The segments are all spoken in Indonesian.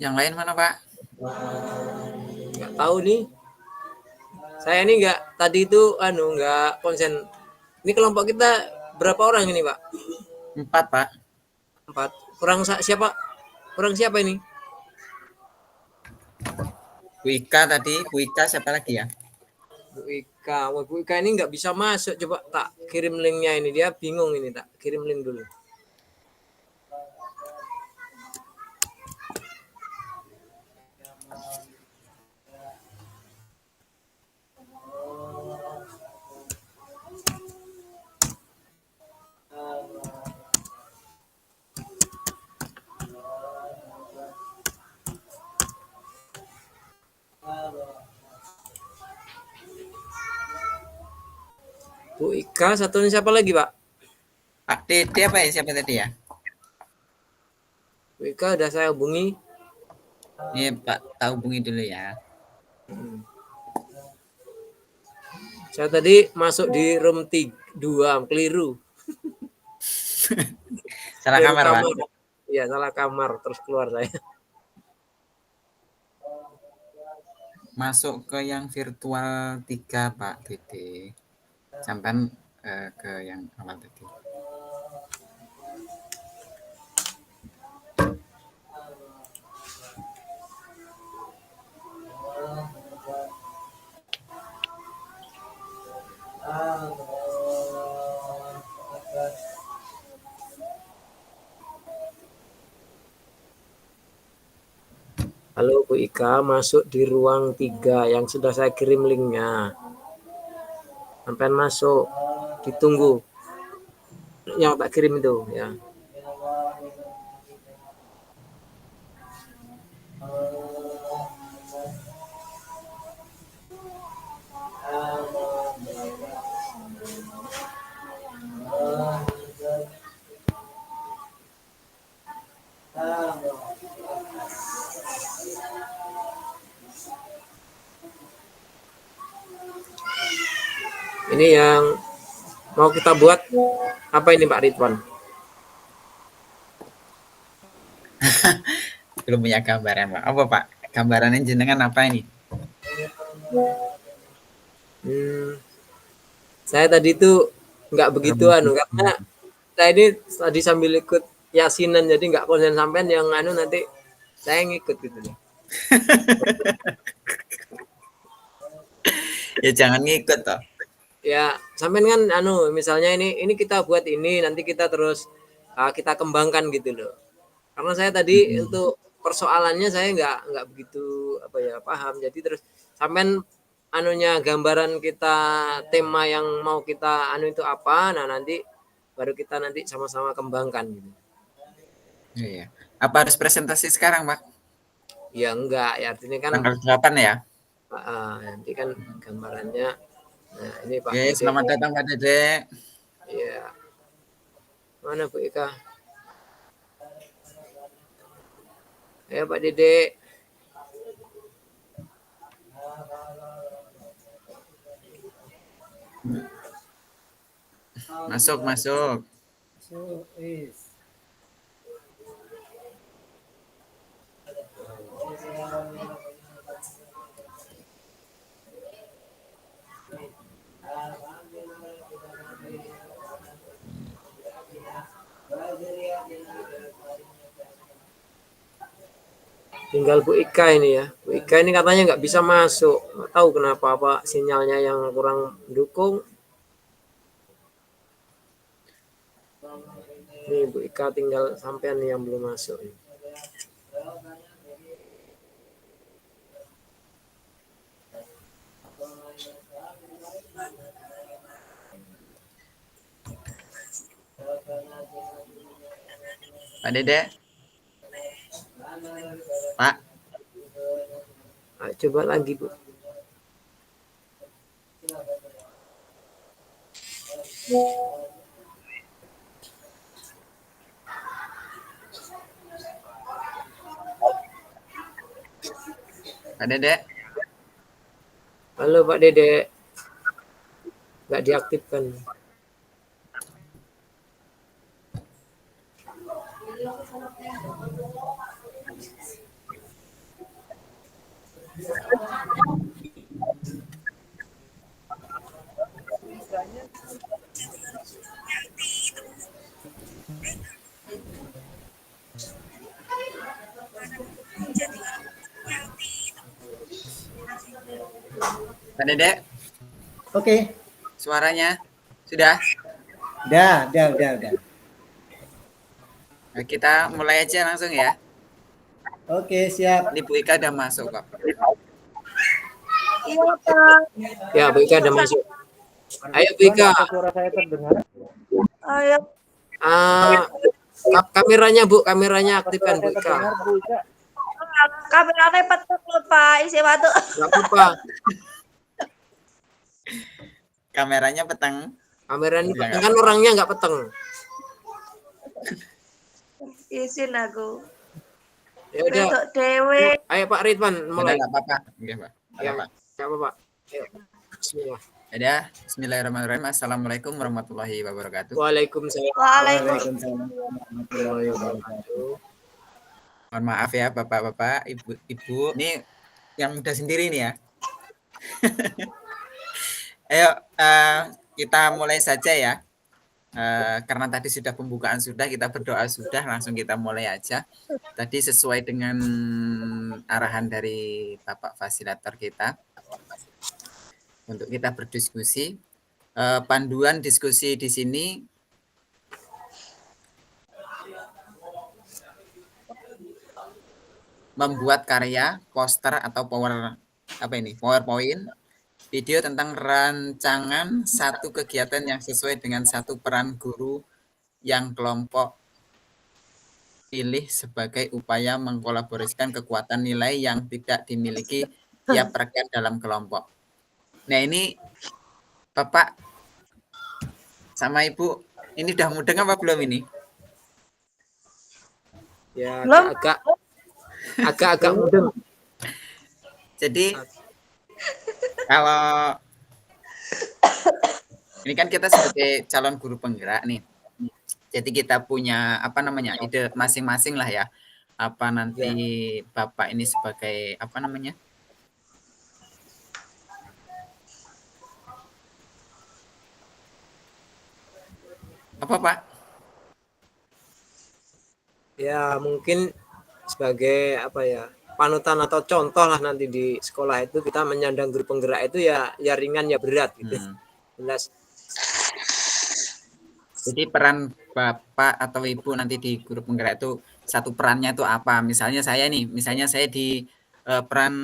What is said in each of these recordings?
Yang lain mana, Pak? Nggak tahu nih. Saya ini nggak tadi itu nggak konsen. Ini kelompok kita berapa orang ini, Pak? 4, Pak. 4. Siapa? Kurang siapa ini? Bu Ika tadi, Bu Ika siapa lagi ya? Bu Ika. Wah, Bu Ika ini nggak bisa masuk. Coba tak kirim linknya ini. Dia bingung ini. Tak kirim link dulu. Bu Ika, satunya siapa lagi, Pak? Pak Dede apa ya? Siapa tadi ya? Bu Ika udah saya hubungi. Ini Pak, tak hubungi dulu ya. Saya tadi masuk di room 2, keliru. Salah Keliru kamar, Pak. kamar. Iya, salah kamar. Terus keluar saya. Masuk ke yang virtual 3, Pak Dede. Sampai ke yang awal tadi. Halo Bu Ika, masuk di ruang 3 yang sudah saya kirim linknya. Sampai masuk, ditunggu. Yang tak kirim itu ya. Ini yang mau kita buat apa ini Pak Ridwan? Belum punya gambaran, Pak. Apa, Pak? Gambarannya jenengan apa ini? Saya tadi itu nggak begitu karena saya ini tadi sambil ikut yasinan jadi nggak konsen sampean yang nanti saya ngikut gitu nih. Ya jangan ngikut toh. Ya sampean kan misalnya ini kita buat ini nanti kita terus kita kembangkan gitu loh. Karena saya tadi untuk persoalannya saya nggak begitu paham. Jadi terus sampean gambaran kita tema yang mau kita itu apa, nah nanti baru kita nanti sama-sama kembangkan gitu. Iya. Apa harus presentasi sekarang, Pak? Ya enggak, ya artinya kan Tanggal 8 ya? nanti kan gambarannya. Nah ini Pak Oke, Dede. selamat datang Pak Dede. Ya mana Bu Ika? Ya Pak Dede. Masuk, masuk. Tinggal Bu Ika ini ya. Bu Ika ini katanya nggak bisa masuk. Nggak tahu kenapa, apa sinyalnya yang kurang mendukung. Nih Bu Ika tinggal sampean nih yang belum masuk. Pak Dede. Pak. Nah, coba lagi Bu. Pak Dede. Halo Pak Dede. Nggak diaktifkan. Pak Dedek, Oke, suaranya sudah? udah. Nah, kita mulai aja langsung ya. Oke, siap. Ini Bu Ika udah masuk kok. Iya, Pak. Ya, Bu Ika udah masuk. Ayo Bu Ika. Suara saya terdengar. Ayo. Ah, kameranya Bu, kameranya aktifkan Bu Ika. Kameranya petek lho, Pak. Isi batu. Enggak apa-apa. Kameranya petang. Kameranya peteng kan orangnya enggak peteng. Izin aku. Ya udah. Besok dewe. Ayo Pak Ridwan mulai. Enggak apa-apa. Oke, Pak. Ya, enggak apa-apa. Ayo. Bismillah. Ya, bismillahirrahmanirrahim. Assalamualaikum warahmatullahi wabarakatuh. Waalaikumsalam. Waalaikumsalam. warahmatullahi wabarakatuh. Mohon maaf ya Bapak-bapak, Ibu. Ini yang muda sendiri nih ya. Ayo kita mulai saja ya. Karena tadi sudah pembukaan sudah, kita berdoa sudah, langsung kita mulai aja. Tadi sesuai dengan arahan dari Bapak Fasilitator kita untuk kita berdiskusi. Panduan diskusi di sini membuat karya, poster atau PowerPoint, video tentang rancangan satu kegiatan yang sesuai dengan satu peran guru yang kelompok pilih sebagai upaya mengkolaborasikan kekuatan nilai yang tidak dimiliki tiap rekan dalam kelompok. Nah ini Bapak sama Ibu, ini udah mudeng apa belum ini? Ya, Belum. agak mudeng. Jadi kalau ini kan kita sebagai calon guru penggerak nih. Jadi kita punya ide masing-masing lah ya. Apa nanti Bapak ini sebagai Apa Pak? Ya, mungkin sebagai panutan atau contoh lah nanti di sekolah itu kita menyandang guru penggerak itu ya ringan ya berat gitu. Jelas. Jadi peran Bapak atau Ibu nanti di guru penggerak itu satu perannya itu apa? Misalnya saya di peran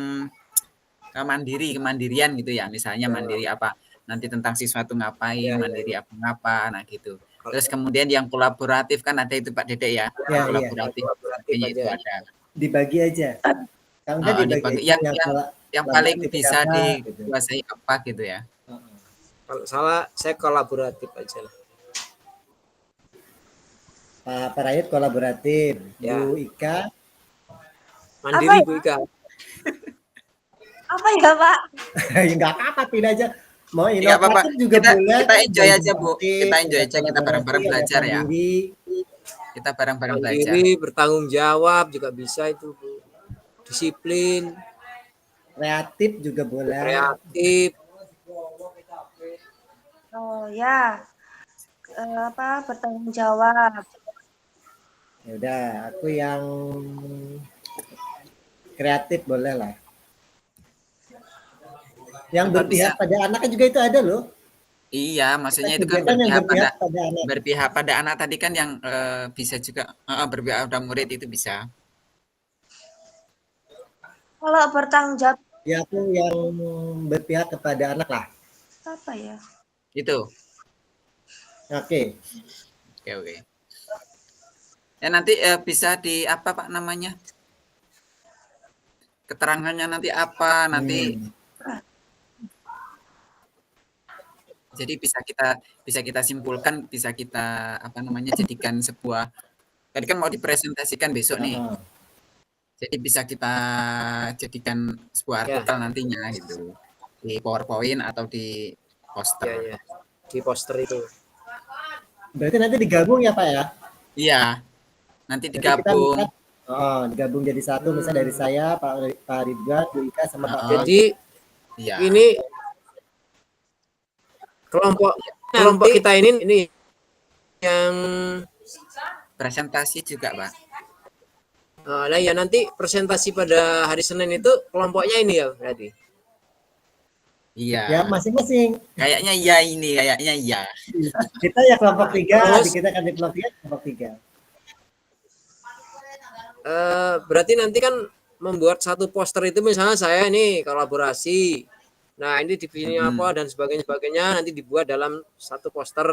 kemandirian gitu ya. Misalnya mandiri apa? Nanti tentang siswa itu ngapain, mandiri apa nah gitu. Terus kemudian yang kolaboratif kan ada itu Pak Dedek ya. Kolaboratif itu ada. Dibagi aja. Kalau enggak dibagi aja yang paling bisa dikuasai apa gitu ya. Kalau salah saya kolaboratif aja lah. Pak Rayit kolaboratif, Ya. Bu Ika mandiri Bu Ika. Apa ya, Pak? ya enggak apa-apa, tidak aja. Mau Iya, inovatif juga boleh. Kita enjoy aja Bu. Kita enjoy aja, kita bareng-bareng belajar ya. Kita bareng-bareng belajar. Mandiri, bertanggung jawab juga bisa itu Bu. Disiplin. Kreatif juga boleh. Kreatif. Oh ya. Bertanggung jawab. Ya udah, aku yang kreatif boleh lah. Yang berpihak pada anak juga itu ada loh. Iya, maksudnya itu kan berpihak pada anak tadi kan yang bisa juga berpihak pada murid itu bisa. Kalau bertanggung jawab. Ya aku yang berpihak kepada anak lah. Apa ya? Itu. Oke. Ya nanti bisa di apa Pak namanya? Keterangannya nanti apa? Nanti jadi bisa kita simpulkan, bisa kita jadikan sebuah, tadi kan mau dipresentasikan besok nih. Jadi bisa kita jadikan sebuah artikel nantinya gitu. Di PowerPoint atau di poster. Ya. Di poster itu. Berarti nanti digabung ya Pak ya? Iya. Nanti digabung. Oh, digabung jadi satu, misalnya dari saya, Pak Ridwan, Bu Ika, sama Pak Fahmi. Jadi Iya. ini kelompok kita ini yang Presentasi juga, Pak. nah ya nanti presentasi pada hari Senin itu kelompoknya ini ya berarti. Iya. Ya, masing-masing. Kayaknya iya ini, kayaknya iya. Kita ya kelompok 3, Terus? adik kita kan di kelompok 3. Berarti nanti kan membuat satu poster itu misalnya saya ini kolaborasi. Nah, ini divisinya apa dan sebagainya nanti dibuat dalam satu poster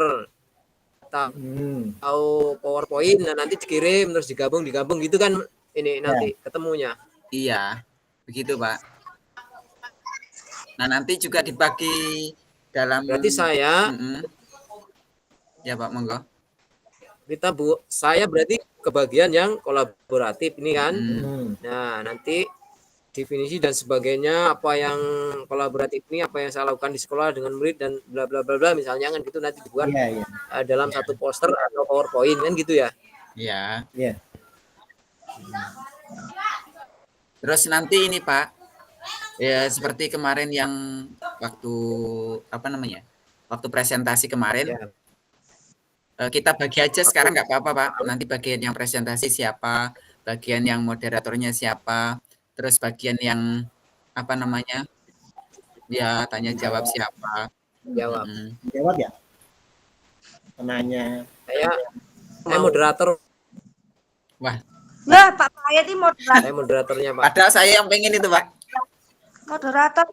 atau PowerPoint. Nah, nanti dikirim terus digabung gitu kan ini nanti ketemunya. Iya. Begitu, Pak. Nah, nanti juga dibagi dalam Berarti saya Ya, Pak, monggo. saya berarti kebagian yang kolaboratif ini kan. Nah, nanti definisi dan sebagainya apa yang kolaboratif ini apa yang saya lakukan di sekolah dengan murid dan bla bla bla bla misalnya kan gitu nanti dibuat dalam satu poster atau PowerPoint kan gitu ya. Iya. Iya. Terus nanti ini, Pak. Ya, seperti kemarin yang waktu Waktu presentasi kemarin. Ya. Kita bagi aja sekarang nggak apa-apa, Pak. Nanti bagian yang presentasi siapa, bagian yang moderatornya siapa, terus bagian yang ya tanya jawab siapa. Jawab. Jawab ya. Penanya. Saya moderator. Wah, Nah, Pak Payet ini moderator. Saya moderatornya, Pak. padahal saya yang pengen itu, Pak. Moderator.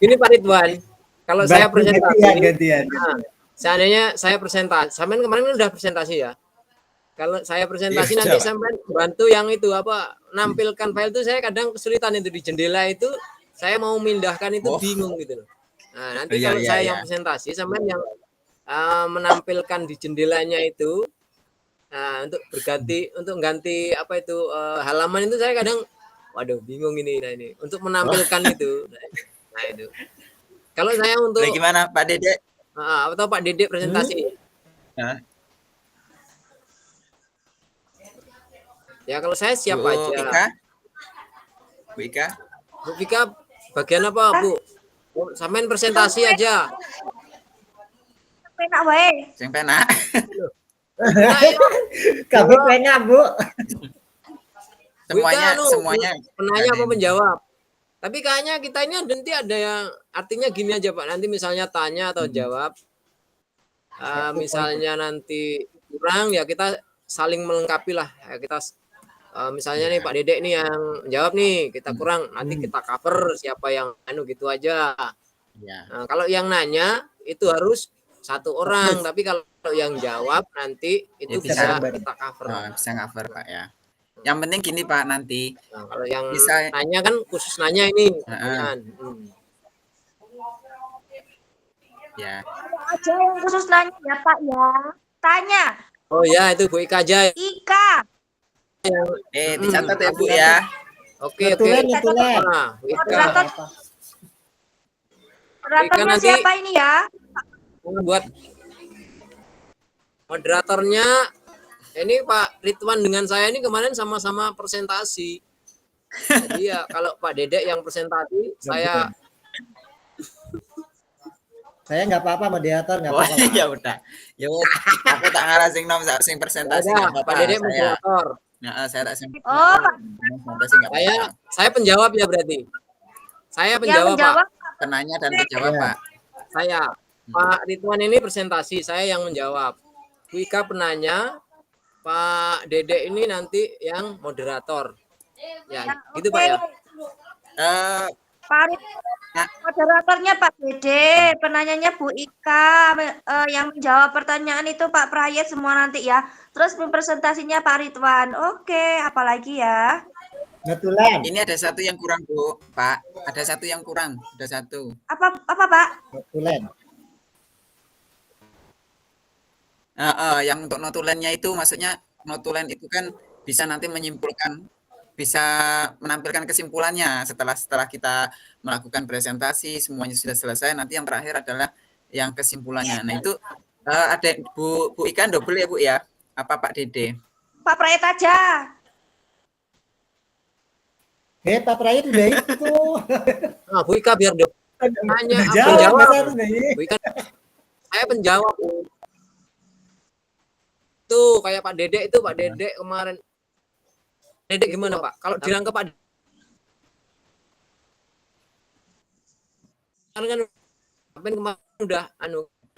Ini Pak Ridwan. Kalau saya presentasi, gantian. Nah, seandainya saya presentasi, sampean kemarin kan udah presentasi ya. Kalau saya presentasi Iya, nanti Pak. sampean bantu yang itu nampilkan file itu saya kadang kesulitan itu di jendela itu saya mau memindahkan itu bingung gitu loh. Nah, nanti Iya, kalau iya, saya iya. yang presentasi sampean yang menampilkan di jendelanya itu untuk ganti halaman itu saya kadang waduh bingung ini untuk menampilkan itu. Nah, itu. Kalau saya untuk Nah, gimana, Pak Dede? atau Pak Dede presentasi. Hah? Ya kalau saya siap Bu aja. Ika? Bu Ika? Bu Vika bagian apa, Bu? Sampean presentasi aja. Penak wae. Sing penak. Nah, Kamu pengen, Bu? semuanya penanya apa menjawab? Tapi kayaknya kita ini nanti ada yang artinya gini aja, Pak. Nanti misalnya tanya atau jawab. Misalnya nanti kurang ya kita saling melengkapi lah. Ya, kita misalnya nih Pak Dedek nih yang jawab nih, kita kurang nanti kita cover siapa yang gitu aja. Ya. Nah, kalau yang nanya itu harus satu orang, tapi kalau yang jawab nanti itu bisa kita cover. Bisa cover, Pak ya. Yang penting gini, Pak, nanti. Nah, kalau yang bisa nanya kan khusus nanya ini. Ya. Aja yang khusus nanya ya, Pak ya. Tanya. Oh ya, itu Bu Ika aja. Ika. Dicatat ya, Bu ya. Oke. Nah, Moderatornya nanti siapa ini ya? buat moderatornya ini Pak Ridwan dengan saya ini kemarin sama-sama presentasi. Jadi ya kalau Pak Dedek yang presentasi, saya nggak apa-apa, moderator nggak apa-apa. Ya udah. Ya aku tak ngarah sing presentasi ada nggak Pak Dedek moderator. Nah, saya tak Oh, Saya penjawab ya berarti. Saya penjawab, Pak. Penanya dan penjawab, Pak. Saya Pak Ridwan ini presentasi, saya yang menjawab. Bu Ika penanya, Pak Dedek ini nanti yang moderator. Ya, gitu Pak ya. Pak moderatornya Pak Dede, penanyanya Bu Ika, yang menjawab pertanyaan itu Pak Prayet semua nanti ya. Terus presentasinya Pak Ridwan. Oke, apalagi ya? Betulan. Ini ada satu yang kurang, Bu, Pak. Ada satu yang kurang. Ada satu. Apa Pak? Betulan. Yang untuk notulennya itu maksudnya notulen itu kan bisa nanti menyimpulkan, bisa menampilkan kesimpulannya setelah kita melakukan presentasi semuanya sudah selesai, nanti yang terakhir adalah yang kesimpulannya. Nah itu ada Bu Ika double ya, Bu ya, apa Pak Dede? Pak Prayet aja. Pak Prayit udah itu. Nah, Bu Ika biar dia tanya Udah apa jawab jawab. Mas Arun ini. Bu Ika, saya penjawab. Tuh kayak Pak Dedek itu, Pak Dedek kemarin. Dedek gimana Pak? Kalau dirangkep Pak kan kemarin udah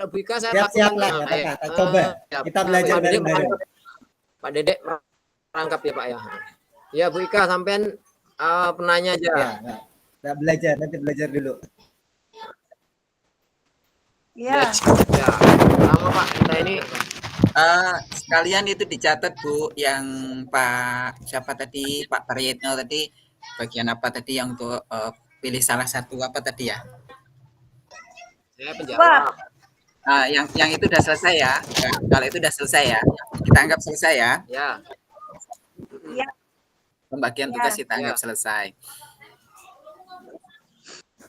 Bu Ika saya Siap lah, lakukan, nggak apa-apa. Coba kita belajar Pak Dedek bareng-bareng. Pak Dedek merangkap ya Pak ya. Ya Bu Ika sampean penanya aja. Ya, nggak belajar, nanti belajar dulu. Ya. Ya, sama Pak kita ini. Sekalian itu dicatat Bu, yang Pak siapa tadi, Pak Prayitno tadi, bagian apa tadi yang untuk pilih salah satu apa tadi ya? Saya penjawab. Yang itu udah selesai ya. Kalau itu udah selesai ya, kita anggap selesai ya. Ya. Ya. Pembagian tugas kita anggap selesai.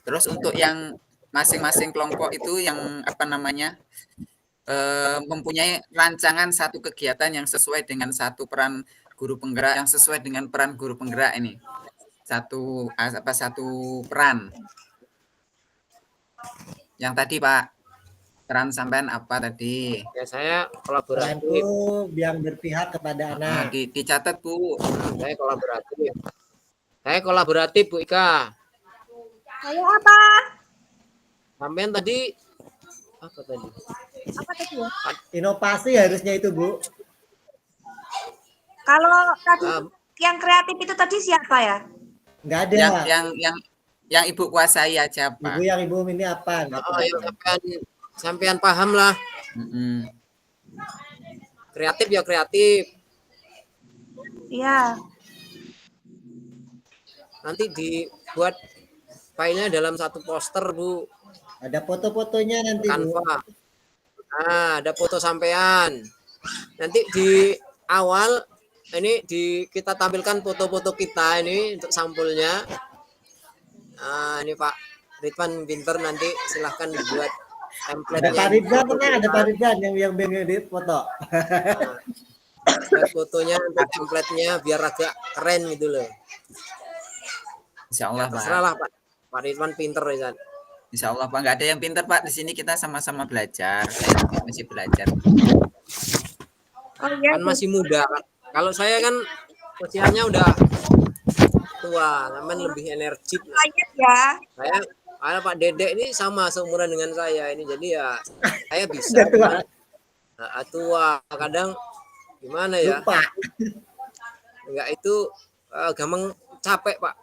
Terus untuk yang masing-masing kelompok itu yang apa namanya mempunyai rancangan satu kegiatan yang sesuai dengan satu peran guru penggerak, yang sesuai dengan peran guru penggerak ini. Satu peran. Yang tadi Pak, peran sampean apa tadi? Ya saya kolaboratif. Peranku yang berpihak kepada anak. Dicatat Bu. Saya kolaboratif. Saya kolaboratif Bu Ika. Saya apa? Sampean tadi apa tadi? Apa tadi ya? Inovasi harusnya itu Bu. Kalau tadi yang kreatif itu tadi siapa ya? Nggak ada. Yang Ibu kuasai aja Pak. Ibu yang Ibu ini apa? Sampean paham lah. Kreatif ya kreatif. Iya. Nanti dibuat filenya dalam satu poster Bu. Ada foto-fotonya nanti Bu. Canva. Nah, ada foto sampean. Nanti di awal ini kita tampilkan foto-foto kita ini untuk sampulnya. Nah, ini Pak Ridwan pinter, nanti silahkan dibuat template. Ada Pak Ridwan, ada Pak Ridwan yang di foto. Nah, fotonya untuk template-nya biar agak keren gitu loh. Insya Allah Pak. Terserah lah Pak. Pak Ridwan pinter ya. Insya Allah Pak, nggak ada yang pinter Pak. Di sini kita sama-sama belajar. Saya masih belajar. Oh iya. Kan masih muda. Kalau saya kan usianya udah tua, namanya lebih energik. Ya. Saya Pak Dedek ini sama seumuran dengan saya ini, jadi ya saya bisa. Tua kadang gimana ya? Lupa. Enggak itu gampang capek Pak.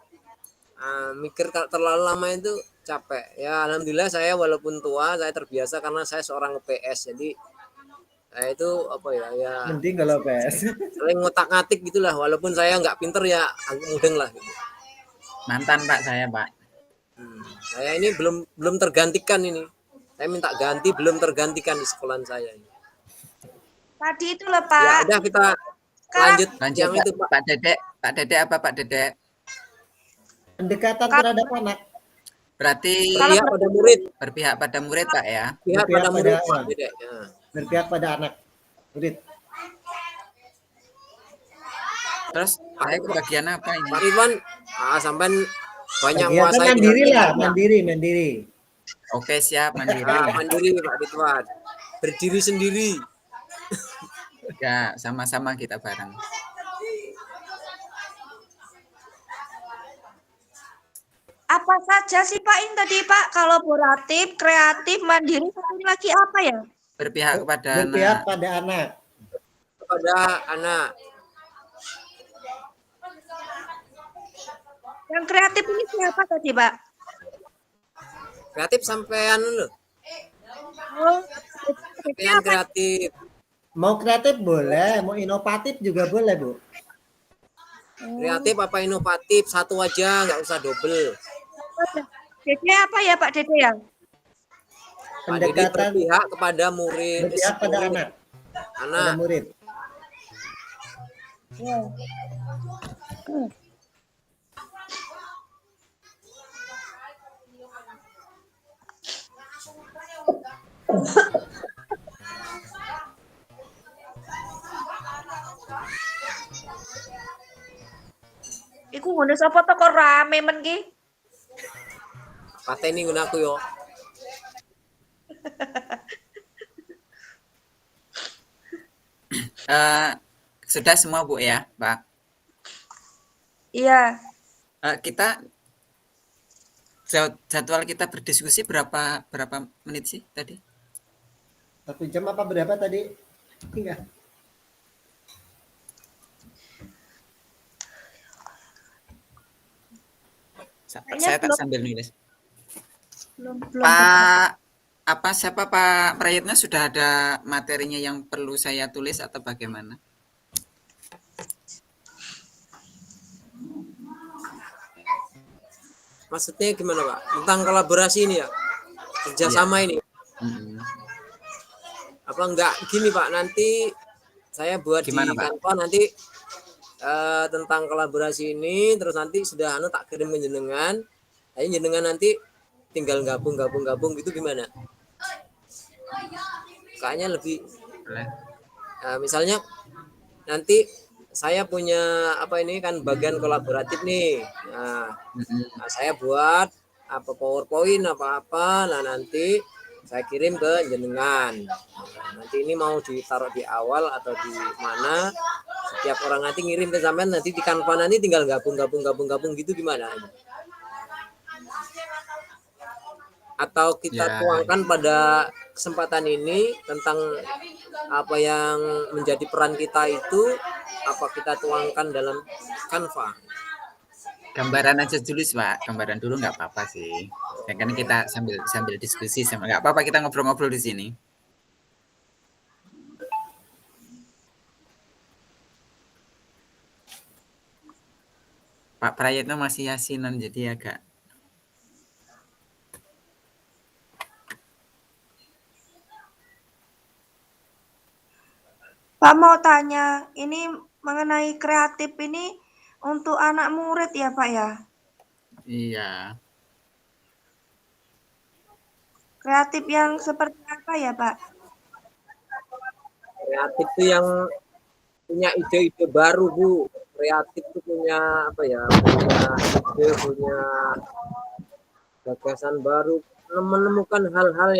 Mikir kalau terlalu lama itu capek. Ya alhamdulillah saya walaupun tua saya terbiasa karena saya seorang PS. Jadi saya itu apa ya mending kalau PS. Sering ngotak-ngatik gitulah, walaupun saya nggak pinter ya mudeng lah gitu. Mantan Pak saya Pak. Saya ini belum tergantikan ini. Saya minta ganti belum tergantikan di sekolahan saya ini. Tadi itu loh Pak. Ya udah kita lanjut yang Pak, itu Pak. Pak Dedek apa Pak Dedek? Pendekatan terhadap anak. Berarti Berpihak pada murid. Berpihak pada murid Pak ya. Berpihak pada murid Pak Dedek. Berpihak pada anak murid. Terus saya kebagian apa ini? Pak Ridwan, sampai banyak Kegiatan menguasai mandiri dengan lah, ilmunya. mandiri. Oke siap mandiri. Mandiri Pak Ridwan. Berdiri sendiri. Ya sama-sama kita bareng. Apa saja sih Pak ini tadi Pak? Kolaboratif, kreatif, mandiri, satu lagi apa ya? Berpihak kepada Berpihak anak. pada anak. Kepada anak. Yang kreatif ini siapa tadi Pak? Kreatif sampean dulu. Oh, Sampean kreatif. Mau kreatif boleh, mau inovatif juga boleh Bu. Kreatif apa inovatif? Satu aja, nggak usah double. Dede apa ya Pak Dede ya? Pak Dede Pendekatan berpihak kepada murid. berpihak pada anak. Pada murid. Ya. ngene sapa to kok rame men ki? Pateni ngono aku yo. Sudah semua Bu ya, Pak. Iya. Kita jadwal kita berdiskusi berapa menit sih tadi? 1 jam apa berapa tadi? Enggak. Saya tak sambil nulis. Belum. Siapa Pak Prayitna sudah ada materinya yang perlu saya tulis atau bagaimana? Maksudnya gimana Pak? Tentang kolaborasi ini ya? Kerjasama ini? Apa enggak gini Pak, nanti saya buat Gimana, di Pak? Canva nanti tentang kolaborasi ini, terus nanti sudah tak kirim ke jenengan, jenengan nanti tinggal gabung gitu gimana? Kayaknya lebih misalnya nanti saya punya apa ini kan bagian kolaboratif nih. Nah, saya buat apa PowerPoint apa-apa, nah nanti saya kirim ke jenengan. Nanti ini mau ditaruh di awal atau di mana? Setiap orang nanti ngirim ke sampean, nanti di Canva nanti tinggal gabung gitu gimana? Atau kita tuangkan pada kesempatan ini tentang apa yang menjadi peran kita itu, apa kita tuangkan dalam Canva? Gambaran aja dulu Pak, gambaran dulu nggak apa-apa sih. Ya kan kita sambil diskusi sama, nggak apa-apa kita ngobrol-ngobrol di sini. Pak Prayitna masih yasinan jadi agak. Pak mau tanya, ini mengenai kreatif ini untuk anak murid ya Pak ya? Iya. Kreatif yang seperti apa ya Pak? Kreatif itu yang punya ide-ide baru Bu. Kreatif itu punya apa ya? Punya ide, punya gagasan baru, menemukan hal-hal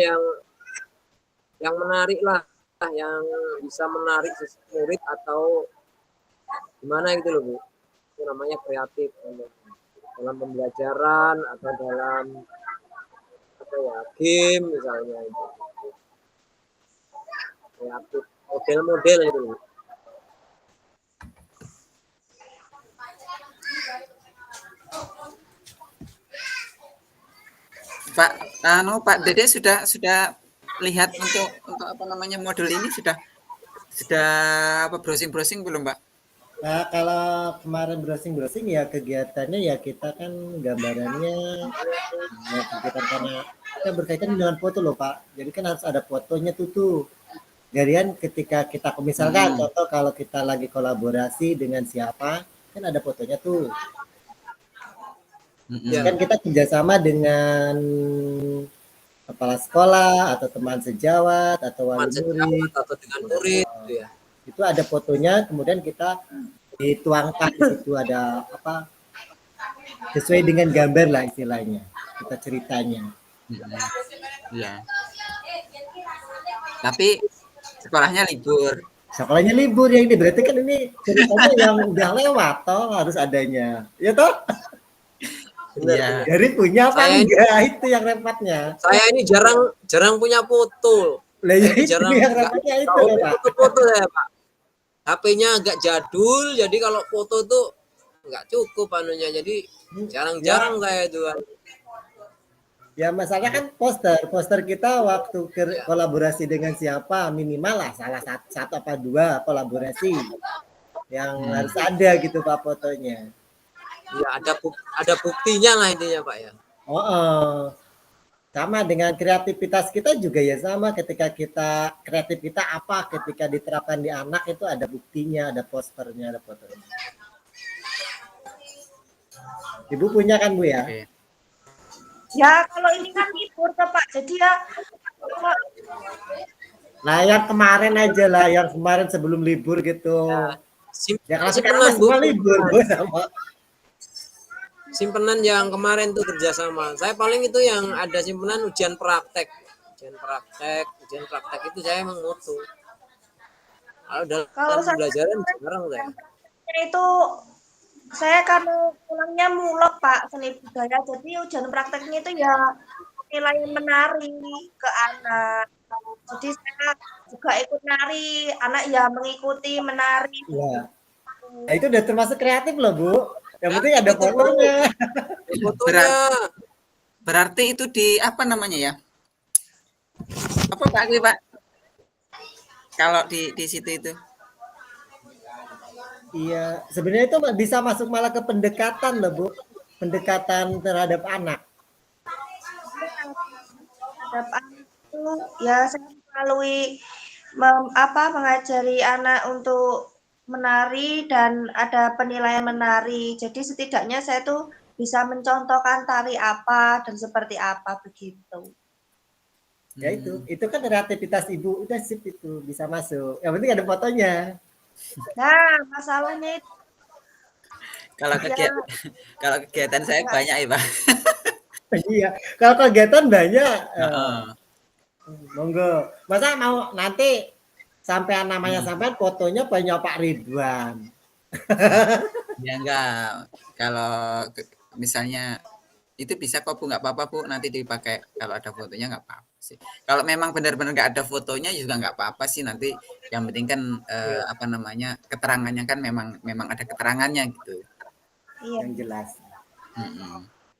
yang menarik lah, yang bisa menarik murid atau gimana gitu loh Bu. Itu namanya kreatif dalam pembelajaran atau dalam apa ya, game misalnya itu. Kreatif model-model itu. Pak Dede sudah lihat untuk apa namanya modul ini sudah apa browsing belum Pak? Nah, kalau kemarin browsing ya kegiatannya ya kita kan gambarannya ya, kegiatan karena kita berkaitan dengan foto loh Pak. Jadi kan harus ada fotonya tuh. Jadi kan ketika kita misalkan contoh kalau kita lagi kolaborasi dengan siapa kan ada fotonya tuh. Kan kita kerjasama dengan kepala sekolah atau teman sejawat atau wali murid atau dengan murid gitu ya. Itu ada fotonya, kemudian kita dituangkan di situ ada apa sesuai dengan gambar lah istilahnya kita ceritanya. Iya. Tapi sekolahnya libur. Sekolahnya libur ya, ini berarti kan ini ceritanya yang udah lewat toh harus adanya, ya toh? Iya. Jadi punya apa enggak itu yang repotnya. Saya ini jarang punya foto. Lah ya itu yang repotnya itu Pak. Foto saya Pak. HP-nya agak jadul, jadi kalau foto tuh nggak cukup anunya, jadi jarang-jarang saya itu. Ya masalahnya kan poster kita waktu kolaborasi dengan siapa minimal lah salah satu apa dua kolaborasi yang harus ada gitu Pak fotonya. Ya ada buktinya lah intinya Pak ya. Sama dengan kreativitas kita juga ya sama, ketika kita kreatif kita apa ketika diterapkan di anak itu ada buktinya, ada posternya, ada fotonya. Ibu punya kan Bu ya? Oke. Ya kalau ini kan libur toh Pak, jadi ya. Nah yang kemarin aja lah, yang kemarin sebelum libur gitu. Ya kalau sekarang semua libur Bu sama. simpenan yang kemarin tuh kerjasama. Saya paling itu yang ada simpenan ujian praktek. Ujian praktek itu saya emang moto. Kalau dalam Kalau saya pembelajaran jarang saya. itu saya karena pulangnya mulok Pak seni budaya, jadi ujian prakteknya itu ya nilai menari ke anak. Jadi saya juga ikut nari, anak ya mengikuti menari. Iya. Nah, itu udah termasuk kreatif loh, Bu. Yang Ya, penting ada itu, Bu. fotonya. Fotonya. Berarti itu di apa namanya ya? Apa Pak Agwi, Pak? Kalau di situ itu. Iya, sebenarnya itu bisa masuk malah ke pendekatan loh, Bu. Pendekatan terhadap anak. Terhadap anak itu ya saya melalui mengajari anak untuk menari dan ada penilaian menari. Jadi setidaknya saya tuh bisa mencontohkan tari apa dan seperti apa begitu. Ya itu kan kreativitas ibu, udah sip itu bisa masuk. Yang penting ada fotonya. Nah, masalahnya itu Kalau ya, kalau kegiatan saya banyak ya, Pak. Iya, kalau kegiatan banyak, Heeh. monggo. Masa mau nanti sampai namanya sampai fotonya banyak Pak Ridwan. Ya enggak. Kalau misalnya itu bisa kok Bu, nggak apa-apa Bu, nanti dipakai kalau ada fotonya nggak apa-apa sih. Kalau memang benar-benar nggak ada fotonya juga nggak apa-apa sih, nanti yang penting kan apa namanya keterangannya kan memang ada keterangannya gitu. iya. Yang jelas.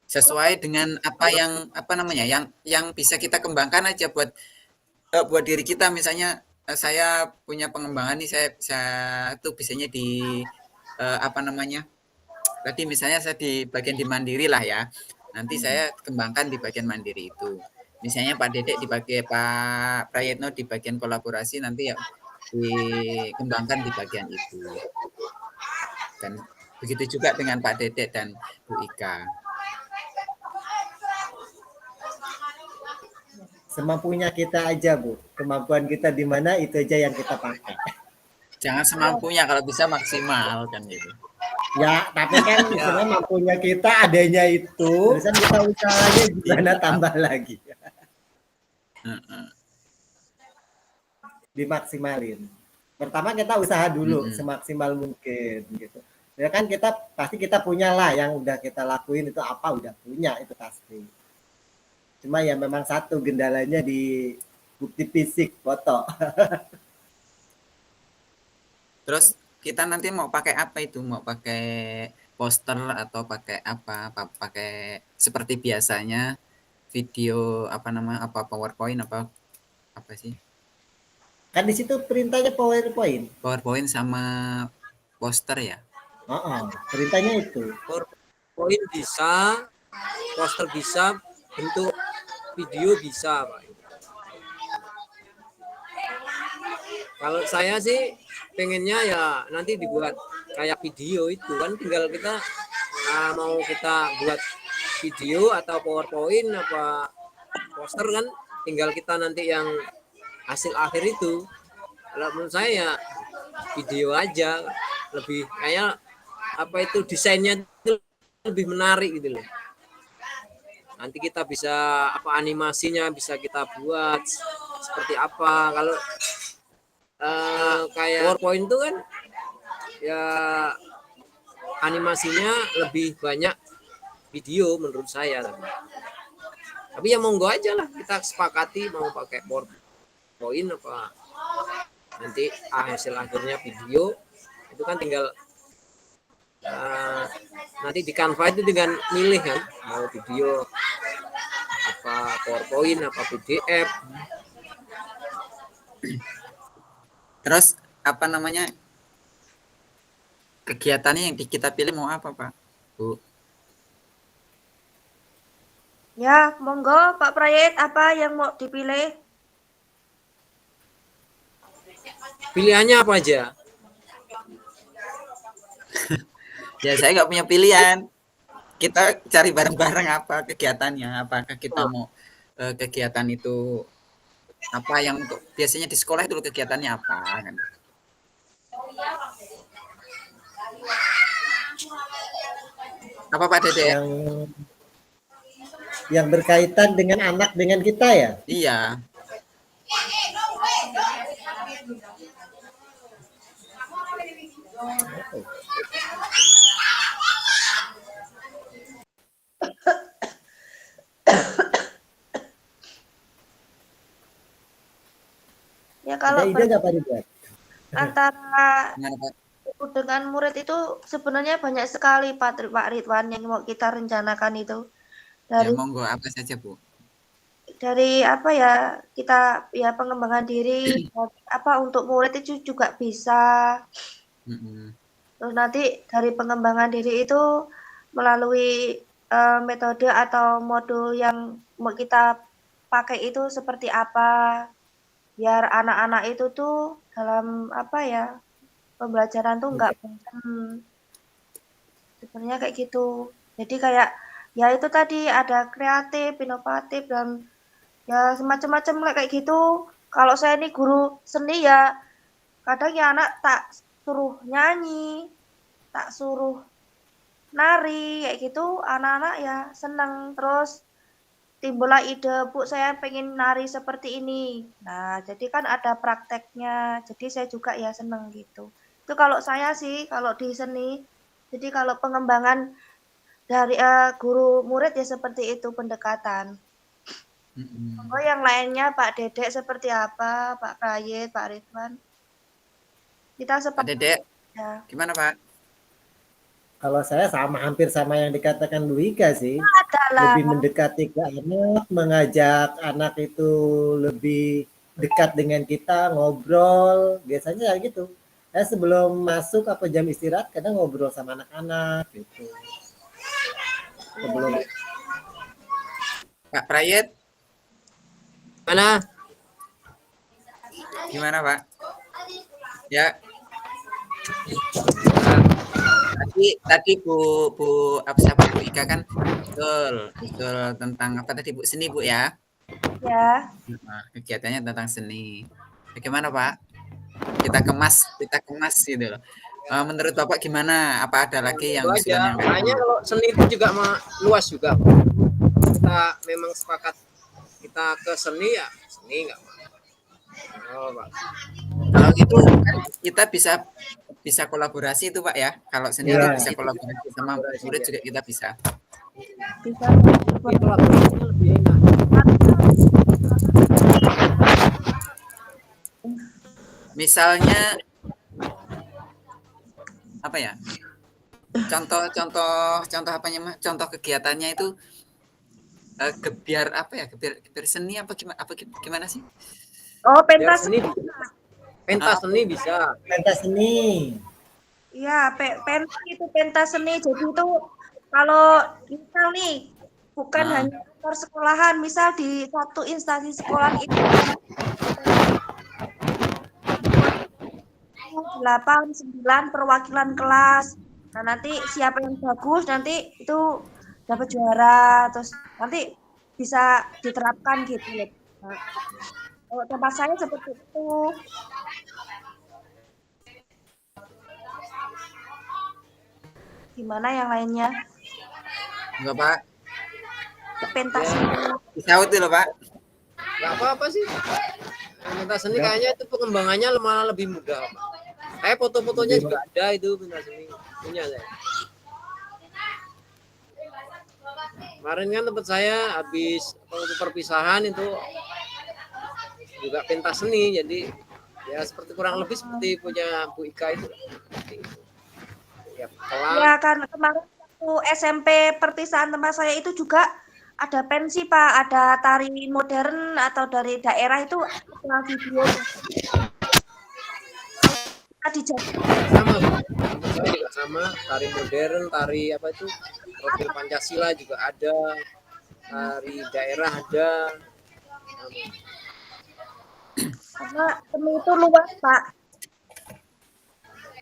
Sesuai dengan apa namanya yang bisa kita kembangkan aja buat diri kita. Misalnya saya punya pengembangan nih, saya tuh bisanya di apa namanya tadi misalnya saya di bagian di mandiri lah ya. Nanti saya kembangkan di bagian mandiri itu. Misalnya Pak Dedek di bagian Pak Prayetno di bagian kolaborasi, nanti ya dikembangkan di bagian itu. Dan begitu juga dengan Pak Dedek dan Bu Ika. Semampunya kita aja, Bu. Kemampuan kita di mana itu aja yang kita pakai. Jangan semampunya, kalau bisa maksimal kan gitu. Ya, tapi kan misalnya mampunya kita adanya itu, terusan kita usahanya gimana tambah lagi. Dimaksimalin. Pertama kita usaha dulu semaksimal mungkin gitu. Ya kan kita punya lah yang udah kita lakuin itu apa udah punya itu pasti. Cuma ya memang satu gendalanya di bukti fisik foto. Terus kita nanti mau pakai apa itu? Mau pakai poster atau pakai apa? Pakai seperti biasanya video apa PowerPoint apa sih? Kan di situ perintahnya PowerPoint. PowerPoint sama poster ya? Perintahnya itu. PowerPoint bisa, poster bisa, bentuk video bisa, Pak. Kalau saya sih pengennya ya nanti dibuat kayak video itu kan, tinggal kita mau kita buat video atau PowerPoint apa poster kan, tinggal kita nanti yang hasil akhir itu. Kalau menurut saya ya video aja lebih kayak apa itu desainnya itu lebih menarik gitu loh. Nanti kita bisa apa animasinya bisa kita buat seperti apa. Kalau kayak PowerPoint itu kan ya animasinya lebih banyak video menurut saya. Tapi ya monggo aja lah, kita sepakati mau pakai PowerPoint apa nanti hasil akhirnya video itu kan tinggal nanti di Canva itu dengan milih kan mau video apa PowerPoint apa PDF. Terus apa namanya kegiatannya yang kita pilih mau apa Pak, Bu? Ya, monggo Pak Prayet apa yang mau dipilih? Pilihannya apa aja? Ya saya nggak punya pilihan. Kita cari bareng-bareng apa kegiatannya. Apakah kita mau kegiatan itu apa yang untuk biasanya di sekolah itu kegiatannya apa kan? Apa Pak Dede? Yang berkaitan dengan anak dengan kita ya? Iya. Ya kalau Ada ide nggak Pak dibuat? antara Gimana Pak? ibu dengan murid itu sebenarnya banyak sekali Pak Ridwan yang mau kita rencanakan itu. Ya Dari monggo apa saja Bu. apa ya, kita ya pengembangan diri apa untuk murid itu juga bisa. Terus nanti dari pengembangan diri itu melalui metode atau modul yang mau kita pakai itu seperti apa, biar anak-anak itu tuh dalam apa ya, pembelajaran tuh nggak bosan. Sebenarnya kayak gitu. Jadi kayak ya itu tadi ada kreatif, inovatif dan ya semacam-macam kayak gitu. Kalau saya nih guru seni ya kadang ya anak tak suruh nyanyi, tak suruh nari kayak gitu, anak-anak ya seneng. Terus timbullah ide, Bu saya pengen nari seperti ini. Nah jadi kan ada prakteknya, jadi saya juga ya seneng gitu. Itu kalau saya sih kalau di seni. Jadi kalau pengembangan dari guru murid ya seperti itu pendekatan. Oh yang lainnya Pak Dedek seperti apa, Pak Prayit, Pak Ridwan? Kita Pak sepakat Dede, ya. gimana Pak? Kalau saya hampir sama yang dikatakan Bu Ika sih. Adalah Lebih mendekati ke anak, mengajak anak itu lebih dekat dengan kita, ngobrol. Biasanya gitu. Saya sebelum masuk apa jam istirahat kadang ngobrol sama anak-anak gitu. Sebelum Pak Prayet, Mana? gimana Pak? Ya, tadi Bu siapa Bu Ika kan betul tentang apa tadi Bu, seni Bu ya. ya. Nah, kegiatannya tentang seni. Bagaimana Pak? Kita kemas gitu loh. Menurut Bapak gimana? Apa ada lagi yang Itu usulan aja. yang lain? Makanya kalau seni itu juga luas juga. Kita memang sepakat kita ke seni ya seni nggak apa. Oh, Pak. Kalau itu kan kita bisa kolaborasi itu Pak ya. Kalau seni itu ya, bisa kolaborasi sama murid juga kita bisa. Bisa Tapi kolaborasinya lebih enak. Misalnya apa ya? Contoh apanya Mas? Contoh kegiatannya itu gebiar apa ya? Gebiar seni apa gimana sih? Oh, Biar pentas. seni pentas seni bisa. pentas seni. Iya, pentas itu pentas seni. Jadi itu kalau misal nih bukan hanya per sekolahan, misal di satu instansi sekolah itu 8, 9 perwakilan kelas. Nah, nanti siapa yang bagus nanti itu dapat juara. Terus nanti bisa diterapkan gitu loh. Nah, kalau tempat saya seperti itu. Gimana yang lainnya? Enggak Pak? Pentas. Disaut loh Pak. Nggak apa-apa sih. Pentas seni kayaknya itu pengembangannya malah lebih mudah. Kayak foto-fotonya juga ada itu pentas seni punya saya. Kemarin kan tempat saya habis perpisahan itu juga pentas seni, jadi ya seperti kurang lebih seperti punya Bu Ika itu. Ya, ya kan kemarin waktu SMP perpisahan tempat saya itu juga ada pensi Pak, ada tari modern atau dari daerah itu ada video. Sama, saya juga sama, tari modern, tari apa itu, profil Pancasila juga ada, tari daerah ada. Karena seni itu luas Pak.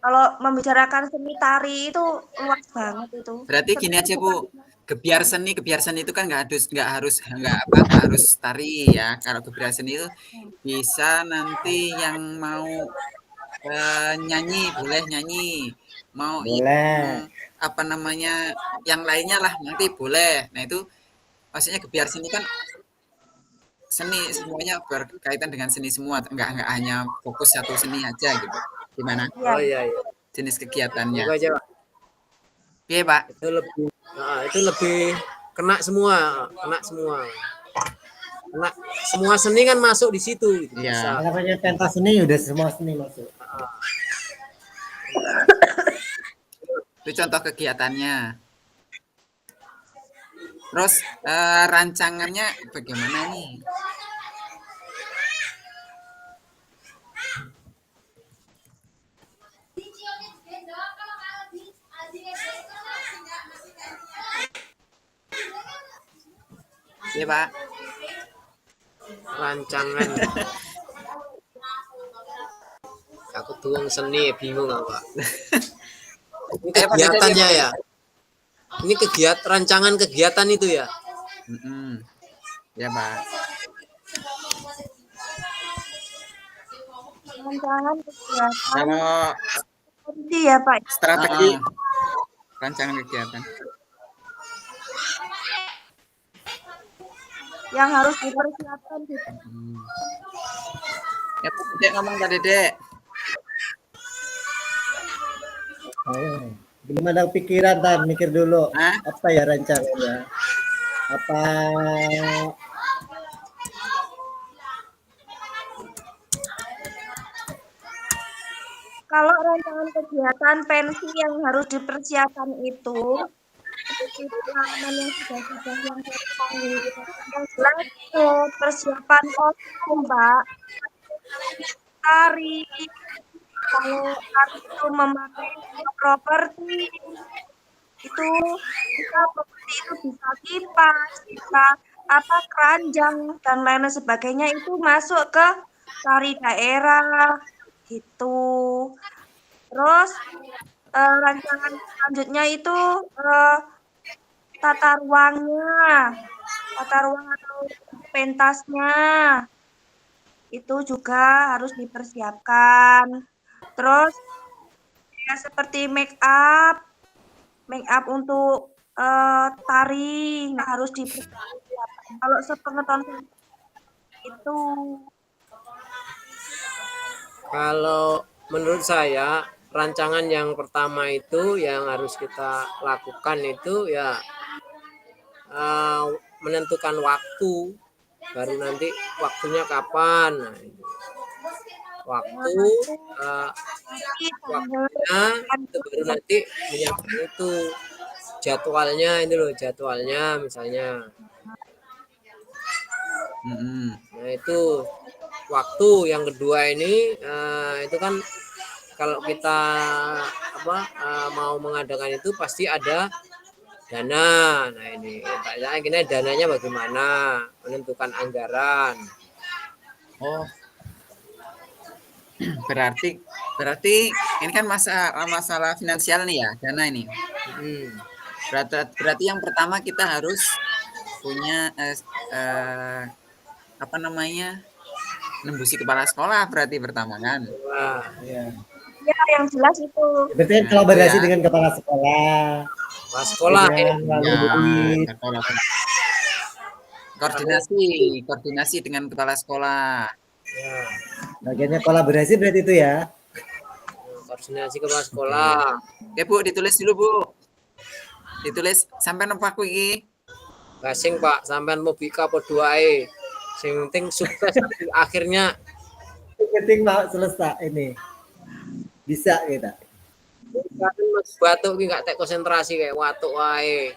Kalau membicarakan seni tari itu luas banget itu. Berarti gini aja Bu, gebiar seni itu kan nggak harus tari ya. Kalau gebiar seni itu bisa nanti yang mau nyanyi boleh nyanyi, mau Boleh. apa namanya yang lainnya lah nanti boleh. Nah itu maksudnya Gebiar seni kan seni semuanya berkaitan dengan seni semua, nggak hanya fokus satu seni aja gitu. Gimana Iya. Oh iya iya. jenis kegiatannya? Itu aja Pak. Iya Pak. Itu lebih kena semua, kena semua. Kena semua seni kan masuk di situ gitu. Iya. Bisa. Namanya pentas seni udah semua seni masuk. Itu contoh kegiatannya. Terus rancangannya bagaimana nih? Iya Pak. Rancangan. Aku tuang seni bingung apa. Ini kegiatannya ya. Ini rancangan kegiatan itu ya. Ya Pak. Rancangan kegiatan Kalau seperti ya Pak. strategi rancangan kegiatan Yang harus dipersiapkan gitu. Ya Pak Dede ngomong Pak Dede. Belum ada pikiran, Tan, mikir dulu. Hah? Apa ya rancangannya? Apa Kalau rancangan kegiatan pensi yang harus dipersiapkan itu pengalaman yang sudah yang jelas itu persiapan kostum Mbak, tari, kalau tari itu memakai properti itu bisa kipas, bisa keranjang dan lain sebagainya itu masuk ke tari daerah gitu. Terus rancangan selanjutnya itu tata ruang atau pentasnya itu juga harus dipersiapkan. Terus ya seperti make up untuk tari harus dipersiapkan. Kalau sepengetahuan itu. Kalau menurut saya rancangan yang pertama itu yang harus kita lakukan itu ya menentukan waktu, baru nanti waktunya kapan. Nah, itu. Waktunya itu baru nanti menyiapkan itu jadwalnya misalnya. Nah itu waktu yang kedua ini itu kan kalau kita mau mengadakan itu pasti ada dana. Nah ini akhirnya dananya bagaimana, menentukan anggaran. Oh berarti ini kan masalah finansial nih ya, dana ini. Berarti yang pertama kita harus punya nembusi kepala sekolah berarti pertama kan. Wah, ya. Ya, yang jelas itu. Berarti kolaborasi dengan kepala sekolah. Koordinasi dengan kepala sekolah. Ya. Bagiannya kolaborasi berarti itu ya. Koordinasi kepala sekolah. Oke Bu, ditulis dulu Bu. Ditulis sampai nempak aku iki. Gasing Pak, sampean mau bika apa doae. Sing penting sukses akhirnya. Yang penting mau selesai ini. Bisa kita. Mas batuk iki gak tek konsentrasi kayak watuk wae.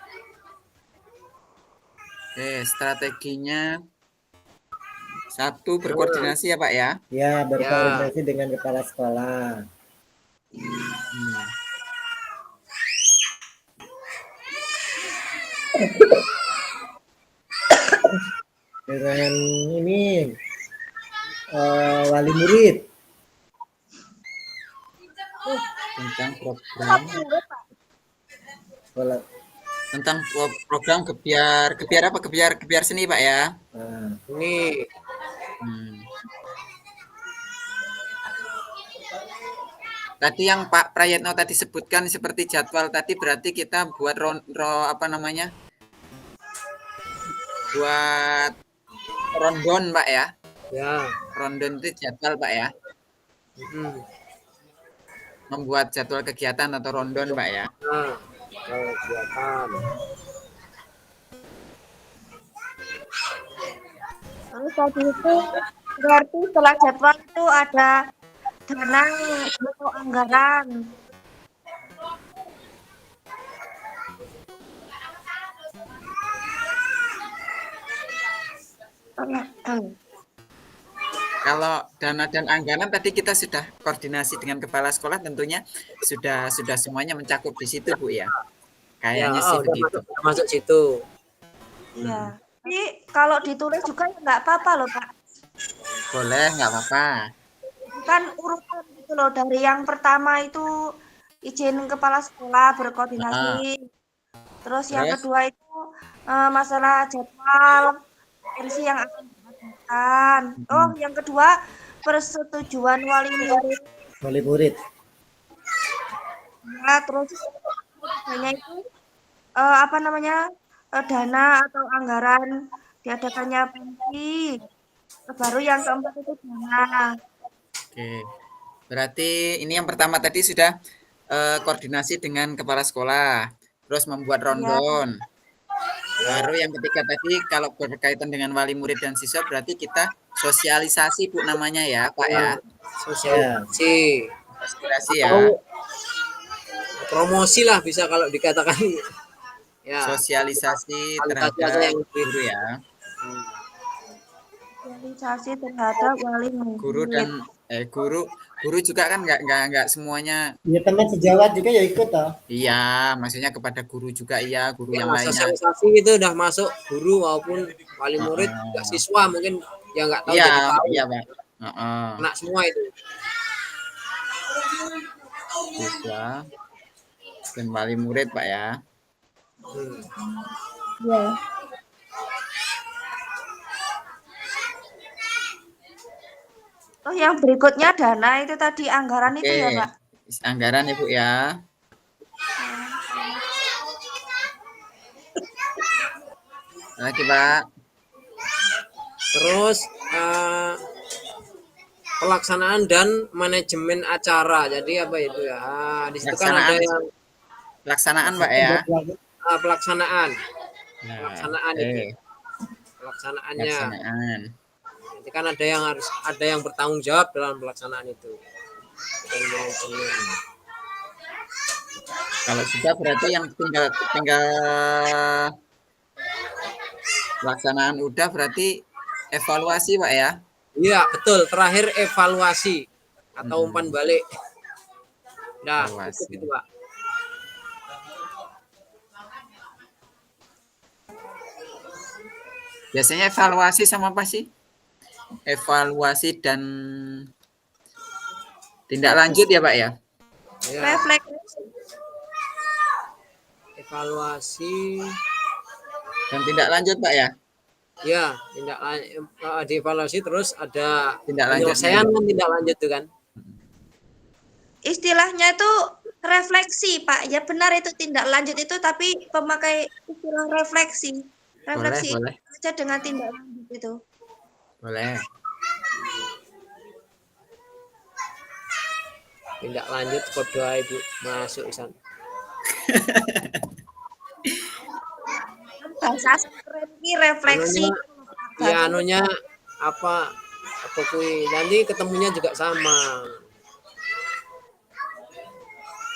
Oke, strateginya 1 berkoordinasi ya Pak ya. Ya, berkoordinasi dengan kepala sekolah. Dengan ini wali murid tentang program gebiar seni Pak ya. Ini Tadi yang Pak Prayetno tadi sebutkan seperti jadwal tadi berarti kita buat apa namanya? Buat rondon, Pak ya. Ya. Rondon itu jadwal, Pak ya. Membuat jadwal kegiatan atau rondon, Pak ya. Nah, kegiatan. Terus tadi itu berarti setelah jadwal itu ada dana atau anggaran. Kalau dana dan anggaran tadi kita sudah koordinasi dengan kepala sekolah, tentunya sudah semuanya mencakup di situ, Bu ya. Kayaknya sih begitu. Masuk situ. Iya. Tapi kalau ditulis juga ya nggak apa-apa loh, Pak. Boleh, nggak apa-apa. Kan urutan gitu loh, dari yang pertama itu izin kepala sekolah berkoordinasi. Terus yang kedua itu masalah jadwal versi yang akan diadakan. Oh, yang kedua persetujuan wali murid. Wali murid. Ya, terus hanya itu apa namanya dana atau anggaran diadakannya pensi. Baru yang keempat itu dana. Oke, berarti ini yang pertama tadi sudah koordinasi dengan kepala sekolah, terus membuat rondon. Baru yang ketiga tadi kalau berkaitan dengan wali murid dan siswa berarti kita sosialisasi, Bu, namanya ya, Pak ya. Sosialisasi. Sosialisasi ya. Promosi lah bisa kalau dikatakan. Ya. Sosialisasi terhadap guru ya. Sosialisasi terhadap wali murid. Guru dan guru juga kan nggak semuanya. Ya teman sejawat juga ya ikut toh. Iya, maksudnya kepada guru juga iya, guru yang lainnya. Sosialisasi itu udah masuk guru maupun wali murid, siswa mungkin yang nggak tahu jadi tahu. Iya, Pak. Kena semua itu. Siswa dan wali murid, Pak ya. Ya. Oh, yang berikutnya dana itu tadi anggaran itu ya, Pak? Anggaran ya, Bu ya. Lagi, Pak. Terus pelaksanaan dan manajemen acara. Jadi apa itu ya? Di situ kan ada yang pelaksanaan, Pak ya. Pelaksanaan. Nah, pelaksanaan itu. Pelaksanaannya. Nanti kan ada yang bertanggung jawab dalam pelaksanaan itu. Dan manajemen. Kalau sudah berarti yang tinggal pelaksanaan udah berarti evaluasi, Pak ya. Iya, betul. Terakhir evaluasi atau umpan balik. Nah, itu, Pak. Biasanya evaluasi sama apa sih? Evaluasi dan tindak lanjut ya, Pak ya? Ya. Refleksi. Evaluasi dan tindak lanjut, Pak ya? Ya, dievaluasi terus ada tindak lanjut. Penyelesaian kan tindak lanjut itu kan. Istilahnya itu refleksi, Pak. Ya benar itu tindak lanjut itu, tapi pemakai istilah refleksi. Refleksi boleh. Aja dengan tindak lanjut itu. Boleh. Tindak lanjut kode Ibu masuk Isan. Bahasa keren ini refleksi. Anunya apa kui nanti ketemunya juga sama.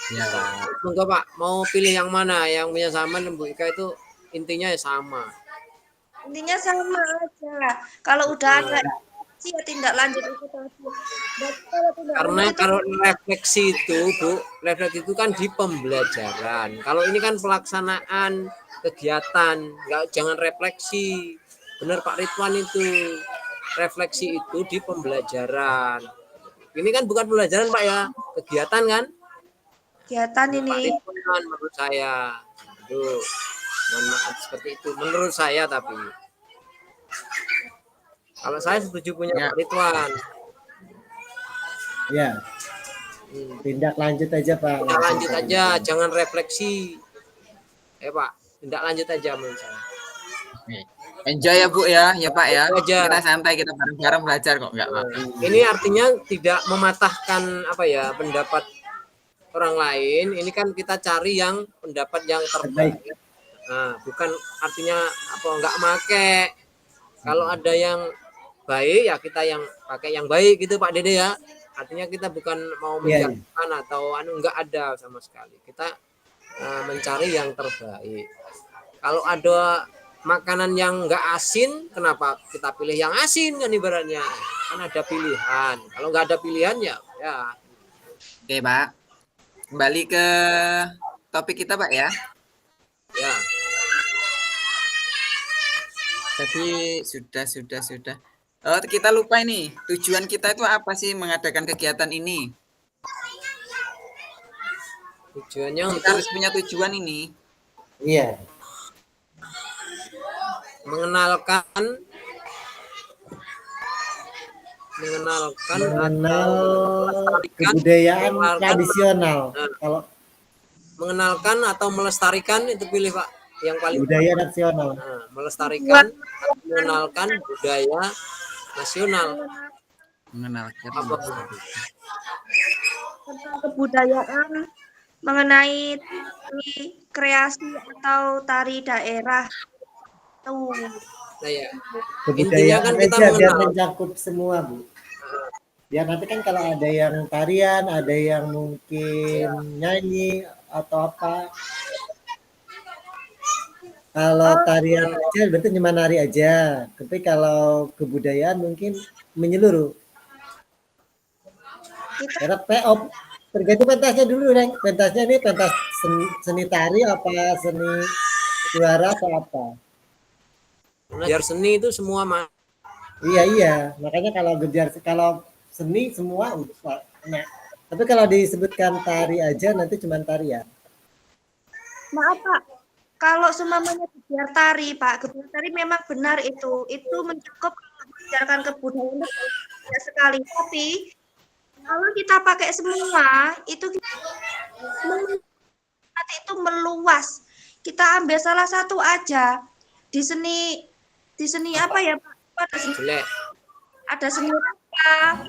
Ya, Pak. Enggak, Pak, mau pilih yang mana? Yang punya sama Bu Ika itu intinya ya sama. Intinya sama aja. Kalau udah ada ya tindak lanjut itu tadi. Karena kalau refleksi itu, Bu, refleksi itu kan di pembelajaran. Kalau ini kan pelaksanaan kegiatan, jangan refleksi. Benar Pak Ridwan itu. Refleksi itu di pembelajaran. Ini kan bukan pembelajaran, Pak ya, kegiatan kan? Kegiatan ini. Pak Ridwan menurut saya. Tuh. Mohon maaf seperti itu menurut saya, tapi kalau saya setuju punya Pak Ridwan. Ya. Tindak lanjut aja Pak. Tindak lanjut aja, jangan refleksi. Pak, tindak lanjut aja menurut saya. Enjoy ya Bu ya Pak ya. Aja. Kita santai, kita bareng-bareng belajar kok, enggak Pak. Ini artinya tidak mematahkan pendapat orang lain. Ini kan kita cari yang pendapat yang terbaik. Nah, bukan artinya enggak make. Kalau ada yang baik ya kita yang pakai yang baik gitu Pak Dede ya. Artinya kita bukan mau menjatuhkan atau enggak ada sama sekali. Kita mencari yang terbaik. Kalau ada makanan yang enggak asin, kenapa kita pilih yang asin kan ibaratnya? Kan ada pilihan. Kalau enggak ada pilihan ya. Oke Pak. Kembali ke topik kita Pak ya. Ya. Jadi sudah. Oh, kita lupa ini. Tujuan kita itu apa sih mengadakan kegiatan ini? Tujuannya kita harus punya tujuan ini. Iya. Mengenal kebudayaan tradisional. Kalau mengenalkan atau melestarikan itu pilih Pak yang paling budaya nasional. Melestarikan, mengenalkan budaya nasional. Mengenalkan tentang kebudayaan mengenai kreasi atau tari daerah. Tuh. Ya. Kebudayaan kan kita biar mencakup semua Bu. Biar nanti kan kalau ada yang tarian, ada yang mungkin nyanyi atau apa. Kalau tarian aja berarti cuma nari aja. Tapi kalau kebudayaan mungkin menyeluruh. Karena PO tergantung pentasnya dulu, Neng. Pentasnya ini pentas seni tari apa seni suara atau apa? Biar seni itu semua Iya. Makanya kalau seni semua nah. Tapi kalau disebutkan tari aja nanti cuma tarian. Maaf Pak, kalau semuanya gebiar tari Pak, gebiar tari memang benar itu mencakup mengajarkan kebudayaan itu sekali. Tapi kalau kita pakai semua itu nanti itu meluas. Kita ambil salah satu aja di seni apa ya Pak? Ada seni apa?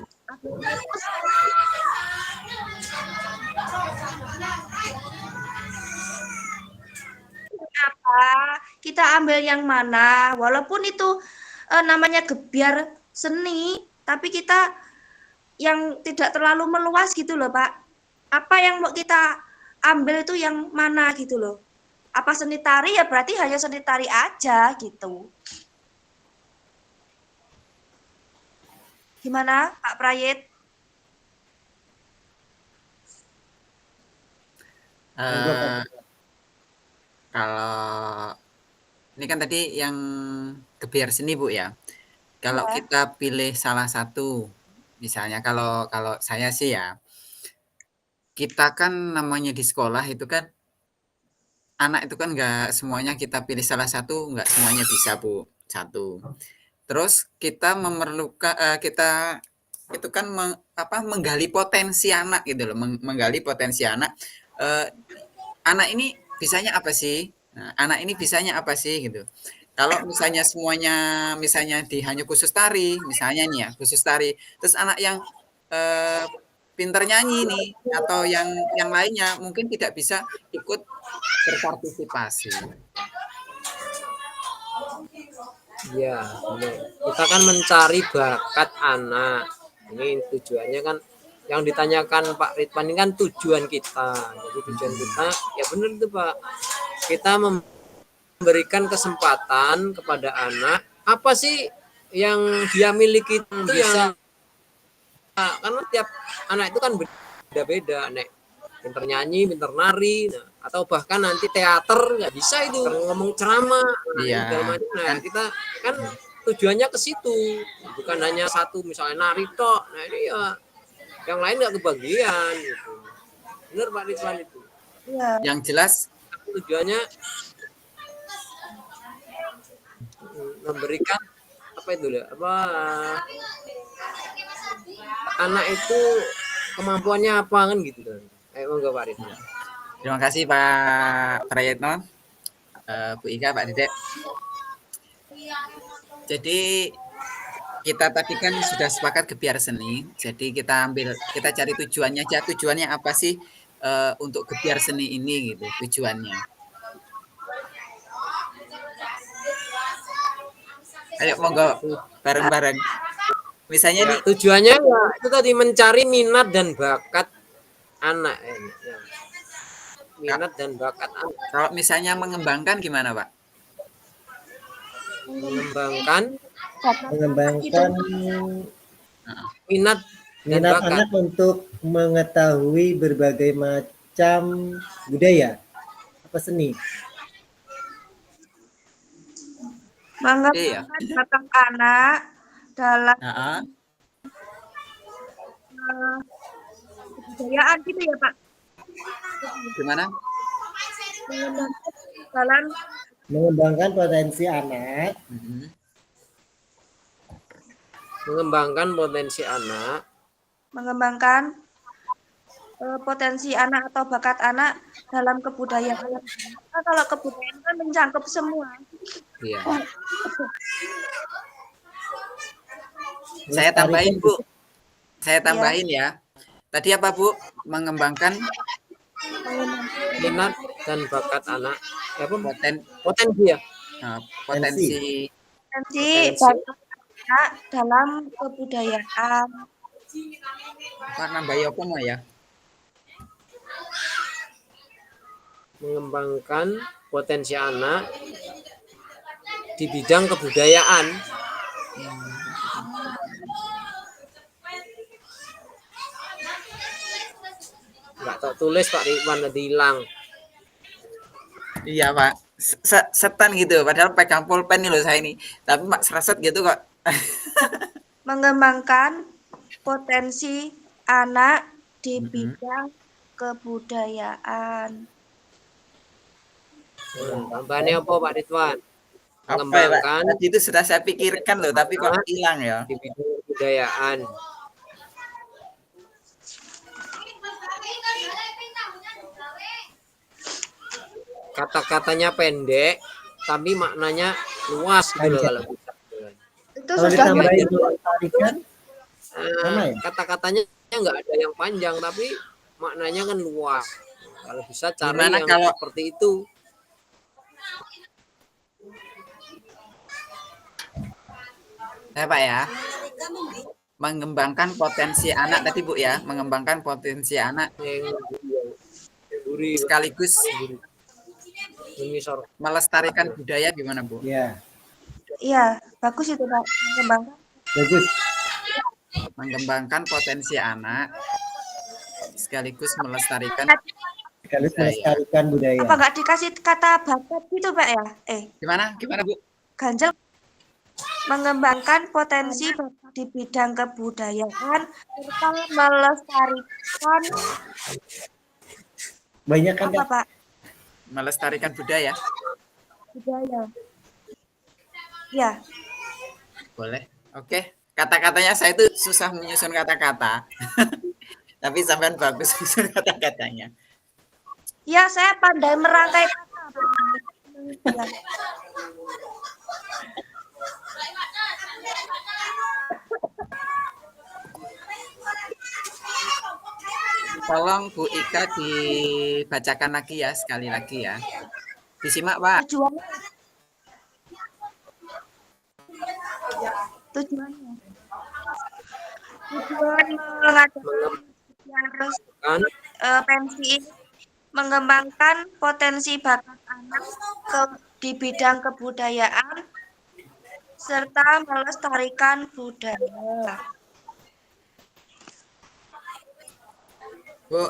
Kita ambil yang mana? Walaupun itu namanya gebiar seni, tapi kita yang tidak terlalu meluas gitu loh Pak. Apa yang mau kita ambil itu yang mana gitu loh. Apa seni tari ya berarti hanya seni tari aja gitu. Gimana Pak Prayit? Kalau ini kan tadi yang gebiar seni Bu ya. Kalau kita pilih salah satu, misalnya kalau saya sih ya, kita kan namanya di sekolah itu kan anak itu kan nggak semuanya kita pilih salah satu, nggak semuanya bisa Bu. Satu. Terus kita memerlukan kita itu kan menggali potensi anak gitu loh, menggali potensi anak. Anak ini bisanya apa sih? Nah, anak ini bisanya apa sih gitu. Kalau misalnya semuanya misalnya hanya khusus tari, misalnya nih ya, khusus tari. Terus anak yang pintar nyanyi nih atau yang lainnya mungkin tidak bisa ikut berpartisipasi. Ya, kita kan mencari bakat anak. Ini tujuannya kan yang ditanyakan Pak Ridwan ini kan tujuan kita. Jadi tujuan kita ya benar itu Pak. Kita memberikan kesempatan kepada anak apa sih yang dia miliki itu bisa. Karena tiap anak itu kan beda-beda, Nek. Pinter nyanyi, pinter nari, atau bahkan nanti teater nggak bisa itu ngomong ceramah. Nah, kita kan tujuannya ke situ, bukan hanya satu misalnya nari tok. Nah ini ya yang lain nggak kebagian gitu. Bener Pak Ridwan itu. Ya. Yang jelas tujuannya memberikan apa itu anak itu kemampuannya apa kan gitu kan. Ayo monggo Pak Ridwan. Terima kasih Pak Prayetno, Bu Ika, Pak Dedek. Jadi kita tadi kan sudah sepakat gebiar seni. Jadi kita cari tujuannya aja. Tujuannya apa sih untuk gebiar seni ini gitu? Tujuannya. Ayo monggo bareng-bareng. Misalnya Ya, nih, tujuannya ya itu tadi mencari minat dan bakat anak ya. Minat dan bakat anak. kalau misalnya mengembangkan gimana, Pak? Mengembangkan Mengembangkan minat dan minat bakat. anak untuk mengetahui berbagai macam budaya apa seni. Iya. Mengembangkan bakat anak dalam Heeh. kebudayaan gitu ya Pak. Gimana? Mengembangkan dalam Mengembangkan potensi anak Mhm. Mengembangkan potensi anak mengembangkan potensi anak atau bakat anak dalam kebudayaan. Nah, kalau kebudayaan kan mencakup semua. Iya. Saya tambahin, Bu. Saya tambahin ya. Tadi apa, Bu? Mengembangkan minat dan bakat anak apa potensi ya potensi Potensi bakat anak dalam kebudayaan. Pak nambahi apa mau ya? mengembangkan potensi anak di bidang kebudayaan. Nggak tahu tulis Pak Ridwan tadi hilang. Iya, Pak. Setan gitu. Padahal pegang pulpen nih loh saya ini. Tapi Pak seraset gitu kok. Mengembangkan potensi anak di bidang kebudayaan. Tambahannya apa Pak Ridwan? Apa ya, Pak? Mengembangkan Tadi itu sudah saya pikirkan loh, tapi kok hilang ya. di bidang kebudayaan. Kata-katanya pendek, tapi maknanya luas gitu loh kalau bisa. Itu kalau sudah ditambahin melestarikan sama ya? Kata-katanya nggak ada yang panjang, tapi maknanya kan luas. Kalau bisa cari Gimana yang kalau seperti itu. Pak ya? Mengembangkan potensi anak tadi Bu ya, mengembangkan potensi anak sekaligus melestarikan budaya gimana Bu? Iya. Iya, bagus itu Pak. Mengembangkan. Bagus. Mengembangkan potensi anak sekaligus melestarikan Sekaligus budaya. melestarikan budaya. Apa nggak dikasih kata bakat gitu Pak ya? Gimana Bu? Ganjel. Mengembangkan potensi bakat di bidang kebudayaan serta melestarikan Banyak kan apa Pak? Melestarikan budaya. Budaya. Ya. Boleh. Oke. Kata-katanya saya itu susah menyusun kata-kata. Tapi sampean bagus menyusun kata-katanya. Ya, saya pandai merangkai kata. Ya. Tolong Bu Ika dibacakan lagi ya, sekali lagi ya. Disimak Pak. Tujuannya mengadakan pensi mengembangkan potensi bakat anak di bidang kebudayaan serta melestarikan budaya. Bu,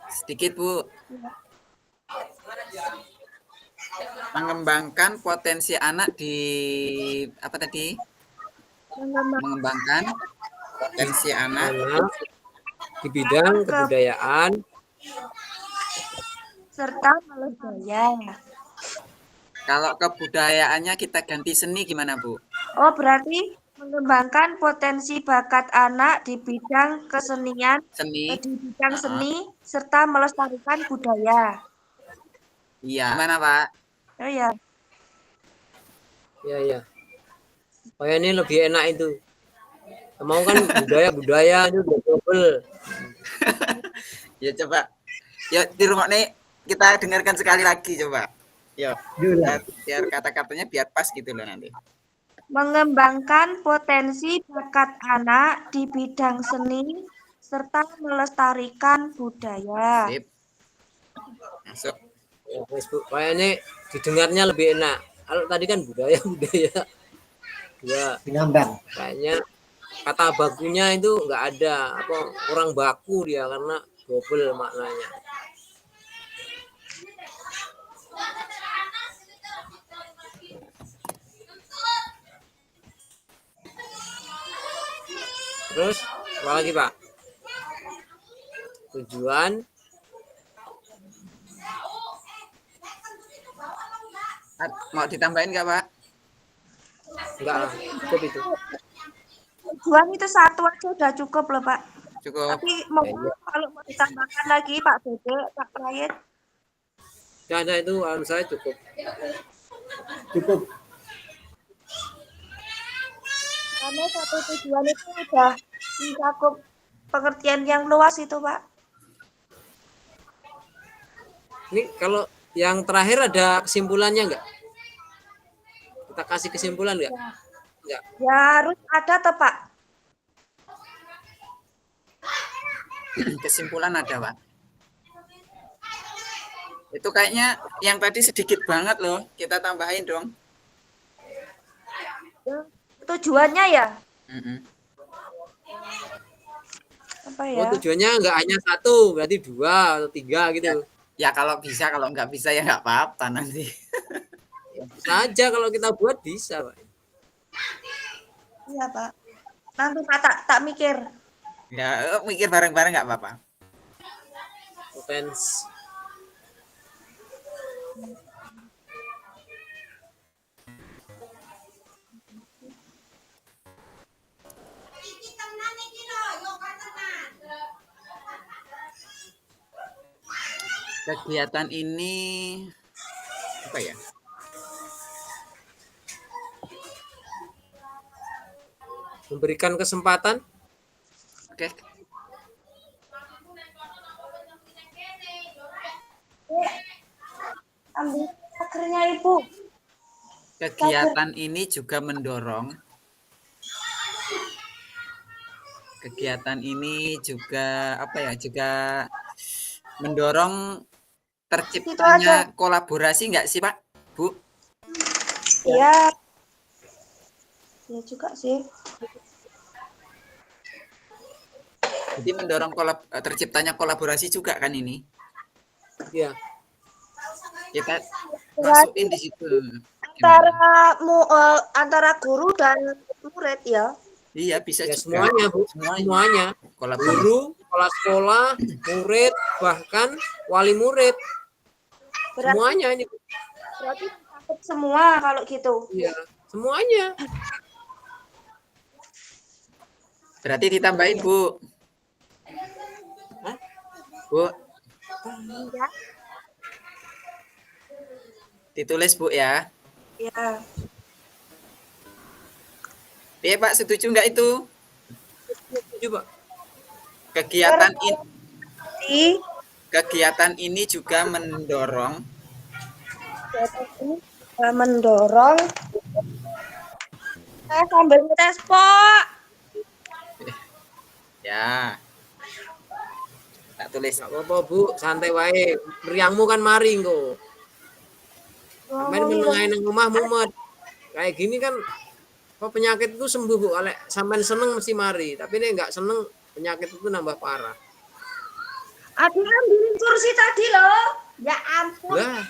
sedikit Bu. Mengembangkan potensi anak di apa tadi? Mengembangkan potensi anak di bidang kebudayaan serta melestarikan. Kalau kebudayaannya kita ganti seni gimana Bu? Oh, berarti Mengembangkan potensi bakat anak di bidang kesenian, Seni. di bidang Heeh. seni, serta melestarikan budaya. Iya. Gimana, Pak? Oh ya, Ya. Oh ya, ini lebih enak itu. Mau kan budaya itu udah double. Ya coba. Ya di rumah nih kita dengarkan sekali lagi coba. Yo, Diulang. biar kata-katanya biar pas gitu loh nanti. mengembangkan potensi bakat anak di bidang seni, serta melestarikan budaya. Sip. Masuk. Ya, Facebook. Kayak ini didengarnya lebih enak. Kalau tadi kan budaya dua. Ngambang. Kayaknya kata bakunya itu nggak ada, apa kurang baku dia karena double maknanya. Terus apa lagi Pak? Tujuan Mau ditambahin nggak, Pak? enggak lah, cukup itu. Tujuan itu satu aja udah cukup loh Pak. Cukup. Tapi mau Iya. kalau mau ditambahkan lagi Pak Bede, Pak Prayet. Ya, ada itu saya cukup. Cukup. Karena satu tujuan itu udah mencakup pengertian yang luas itu Pak. Ini kalau yang terakhir ada kesimpulannya enggak? Kita kasih kesimpulan enggak? Enggak. Ya harus ada toh Pak. Kesimpulan ada, Pak. Itu kayaknya yang tadi sedikit banget loh. Kita tambahin dong. Ya, tujuannya ya Mm-mm. apa Oh, ya? tujuannya enggak hanya satu, berarti 2 atau 3 gitu. Ya kalau bisa, kalau nggak bisa ya nggak apa-apa nanti. Bisa aja kalau kita buat bisa, Pak. Iya Pak. Nanti Pak tak mikir. Ya mikir bareng-bareng nggak apa-apa. Potensi. Kegiatan ini apa ya? Memberikan kesempatan Oke. Ambil akhirnya Ibu. Kegiatan ini juga mendorong. Kegiatan ini juga apa ya? Juga mendorong terciptanya kolaborasi nggak sih Pak, Bu? Iya. Ya juga sih. Jadi mendorong terciptanya kolaborasi juga kan ini? ya. Kita masukin di situ. Antara guru dan murid ya. Iya bisa Ya, juga. semuanya, Bu. Semuanya. Kolaborasi. Guru, kepala sekolah, murid, bahkan wali murid. Semuanya ini. Berarti takut semua kalau gitu. Iya, semuanya. Berarti ditambahin, Bu. Bu, Ya. ditulis Bu ya. Ya. Iya Pak, setuju nggak itu? Coba. Kegiatan ini juga mendorong Saya sambil ngetes Pak. ya. Tak tulis. Nggak apa-apa, Bu. Santai wae. Meriangmu kan mari engko. Sampeyan menengahin nang omah mumet. Kayak gini kan kok penyakit itu sembuh, Bu. Kalau sampean seneng mesti mari, tapi nek enggak seneng penyakit itu nambah parah. Aduh, ambilin kursi tadi loh. Ya ampun. Lah,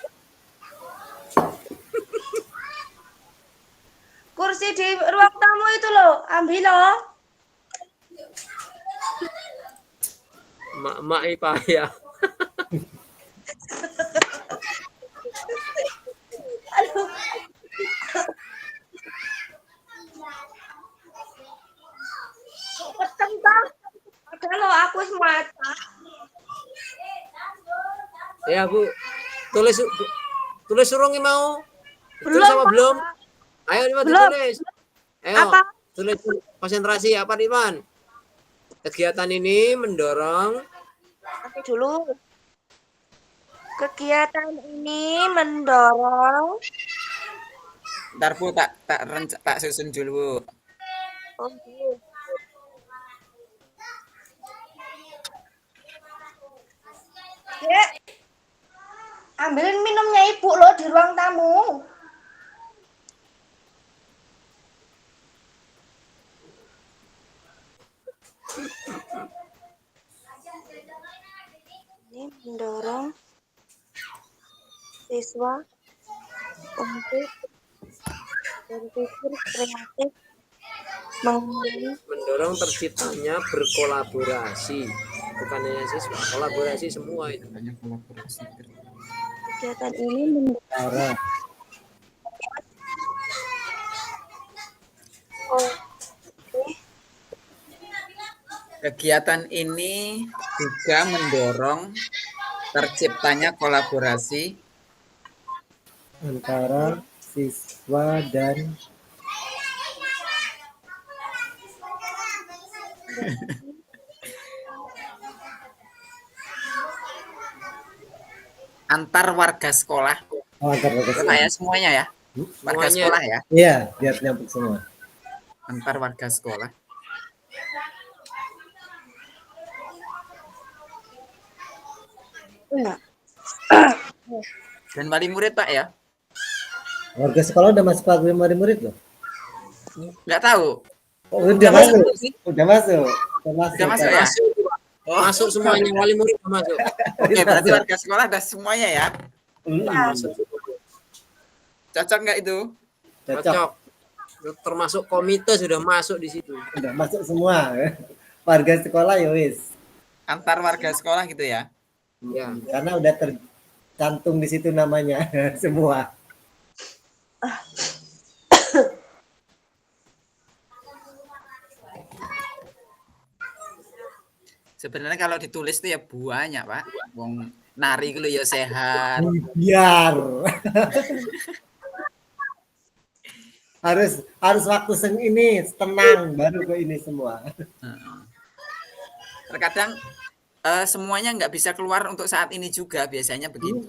Kursi di ruang tamu itu loh, ambil loh. mak-mak payah. Aduh. Halo, aku wis maca. Ya Bu, tulis surungi mau. Betul Belum, sama Pak. belum? Ayo coba Belum. ditulis. Ayo, Apa? tulis konsentrasi apa Iman? Kegiatan ini mendorong Oke dulu. Kegiatan ini mendorong Ntar Bu tak susun dulu. Oke. Dek, ambilin minumnya Ibu loh di ruang tamu. Ini mendorong siswa untuk berpikir kreatif mengenai mendorong terciptanya berkolaborasi. Bukan hanya siswa, kolaborasi semua itu. Banyak kolaborasi. kegiatan ini mendorong Cara. Kegiatan ini juga mendorong terciptanya kolaborasi Antara siswa dan antar warga sekolah. antar warga Ya, Pak sekolah. ya, semuanya ya. Warga Semuanya. sekolah ya. Iya, biar nyambung semua. Antar warga sekolah. enggak. Dan wali murid Pak ya. Warga sekolah udah masuk wali murid loh. Nggak tahu. Oh, udah masuk. sih? Udah masuk. Udah masuk ya? Oh, Masuk semuanya, wali murid masuk. oke, berarti warga sekolah ada semuanya ya. Masuk. Cocok nggak itu? Cocok. Cocok. Termasuk komite sudah masuk di situ. Udah masuk semua. Warga sekolah ya wis. Antar warga sekolah gitu ya. Ya. Karena udah tercantum di situ namanya semua. Sebenarnya kalau ditulis tuh ya banyak Pak. Wong nari gitu ya sehat. Biar harus waktu ini tenang baru ke ini semua. Terkadang semuanya nggak bisa keluar untuk saat ini juga biasanya begitu.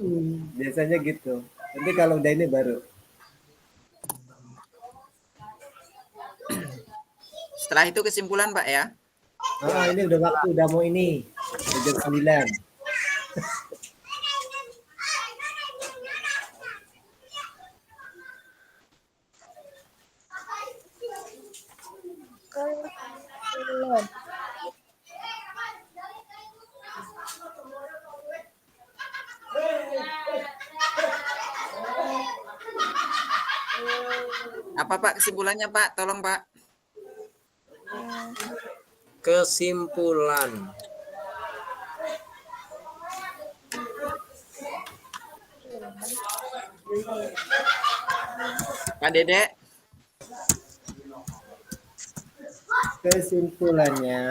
Biasanya gitu. Nanti kalau udah ini baru. Setelah itu kesimpulan Pak ya. Ini udah waktu udah mau ini. Jam 9. Apa Pak kesimpulannya Pak? Tolong Pak. Kesimpulan. Pak Dedek. Kesimpulannya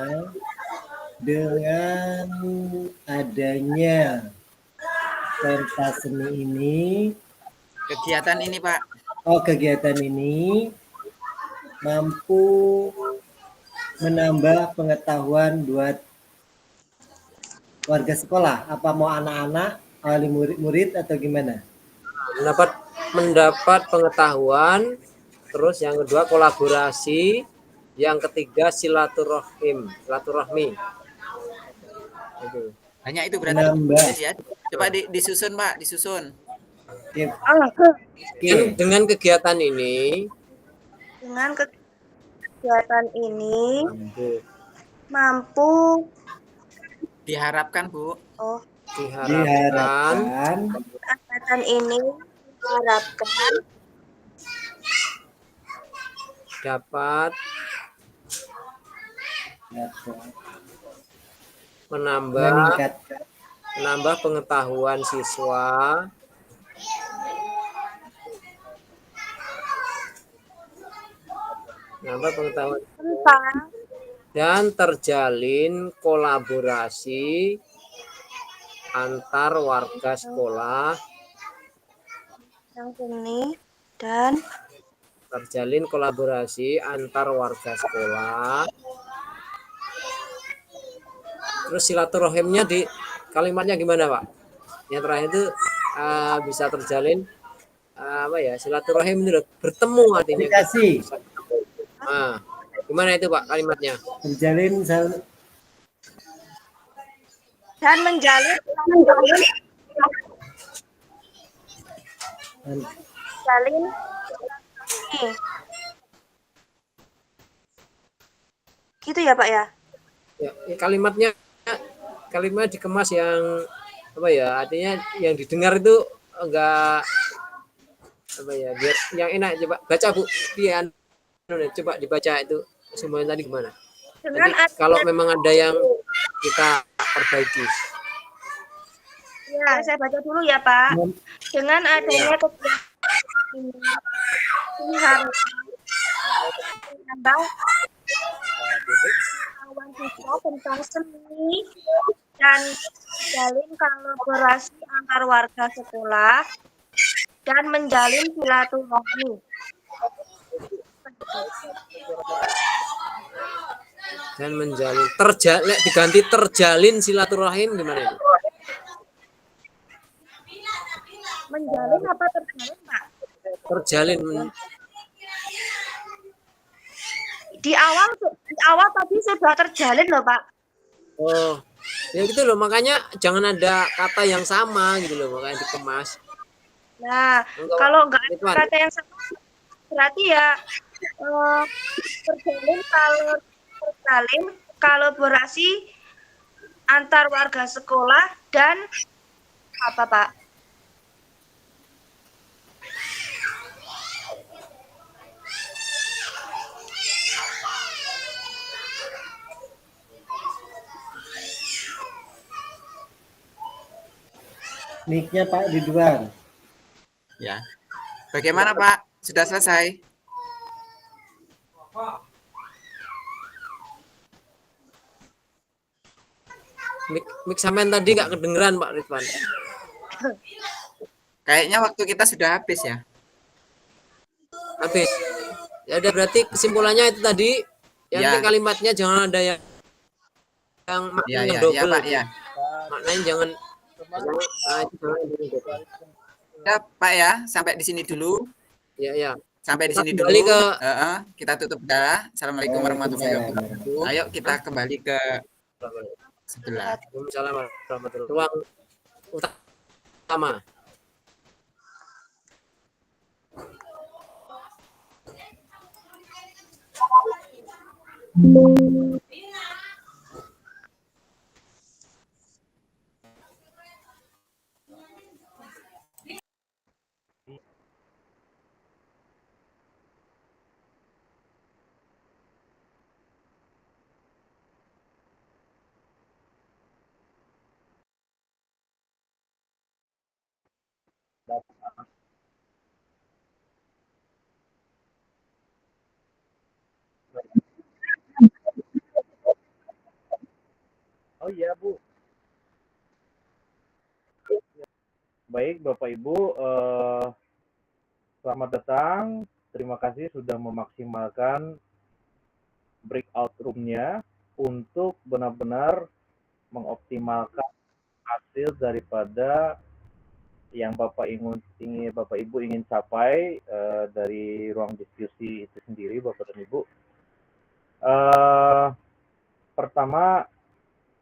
dengan adanya pentas seni ini, Kegiatan ini Pak. kegiatan ini mampu menambah pengetahuan buat warga sekolah. Apa mau anak-anak, wali murid atau gimana? Mendapat pengetahuan, terus yang kedua kolaborasi, yang ketiga silaturahmi. Itu. Hanya itu berarti Menambah. ya. Coba disusun Pak, disusun. Dengan kegiatan ini mampu Diharapkan Bu. diharapkan kegiatan ini diharapkan dapat menambah pengetahuan siswa dan terjalin kolaborasi antar warga sekolah. Yang ini dan Terjalin kolaborasi antar warga sekolah. Terus silaturahimnya di kalimatnya gimana, Pak? Yang terakhir itu bisa terjalin apa ya, silaturahim itu bertemu artinya. Komunikasi. Gimana itu, Pak, kalimatnya? Menjalin dan menjalin nih. Gitu ya, Pak ya? Ya, kalimat dikemas yang apa ya, artinya yang didengar itu enggak apa ya, biar yang enak. Coba baca, Bu, pian coba dibaca itu semuanya tadi gimana. Dengan Nanti kalau memang ada yang kita perbaiki. Ya, saya baca dulu ya, Pak. Dengan adanya kegiatan ini harus menambah pengetahuan kita tentang seni dan menjalin kolaborasi antar warga sekolah dan menjalin silaturahmi. Dan menjalin diganti terjalin silaturahim gimana itu? Menjalin apa terjalin, Pak? Terjalin di awal tadi sudah terjalin loh, Pak. Oh, ya gitu loh, makanya jangan ada kata yang sama gitu loh, makanya dikemas. Nah, kalau nggak ada kata yang sama berarti ya terjalin kolaborasi antar warga sekolah dan apa, Pak? Mic-nya Pak Ridwan. Ya. Bagaimana, Pak? Sudah selesai? Mik sampean tadi nggak kedengeran, Pak Ridwan. Kayaknya waktu kita sudah habis ya. Habis. Ya udah, berarti kesimpulannya itu tadi yang Ya. kalimatnya jangan ada yang maknanya double. Pak, ya. Maknanya jangan Ya, Pak ya, sampai di sini dulu. Ya. Sampai di sini dulu. Kita tutup dah. Assalamualaikum warahmatullahi wabarakatuh. Ayo kita kembali ke sebelah. Waalaikumsalam warahmatullahi wabarakatuh. Ruang utama. Oh iya, Bu. Baik, Bapak Ibu, selamat datang. Terima kasih sudah memaksimalkan breakout room-nya untuk benar-benar mengoptimalkan hasil daripada yang Bapak Ibu ingin capai dari ruang diskusi itu sendiri, Bapak dan Ibu. Pertama,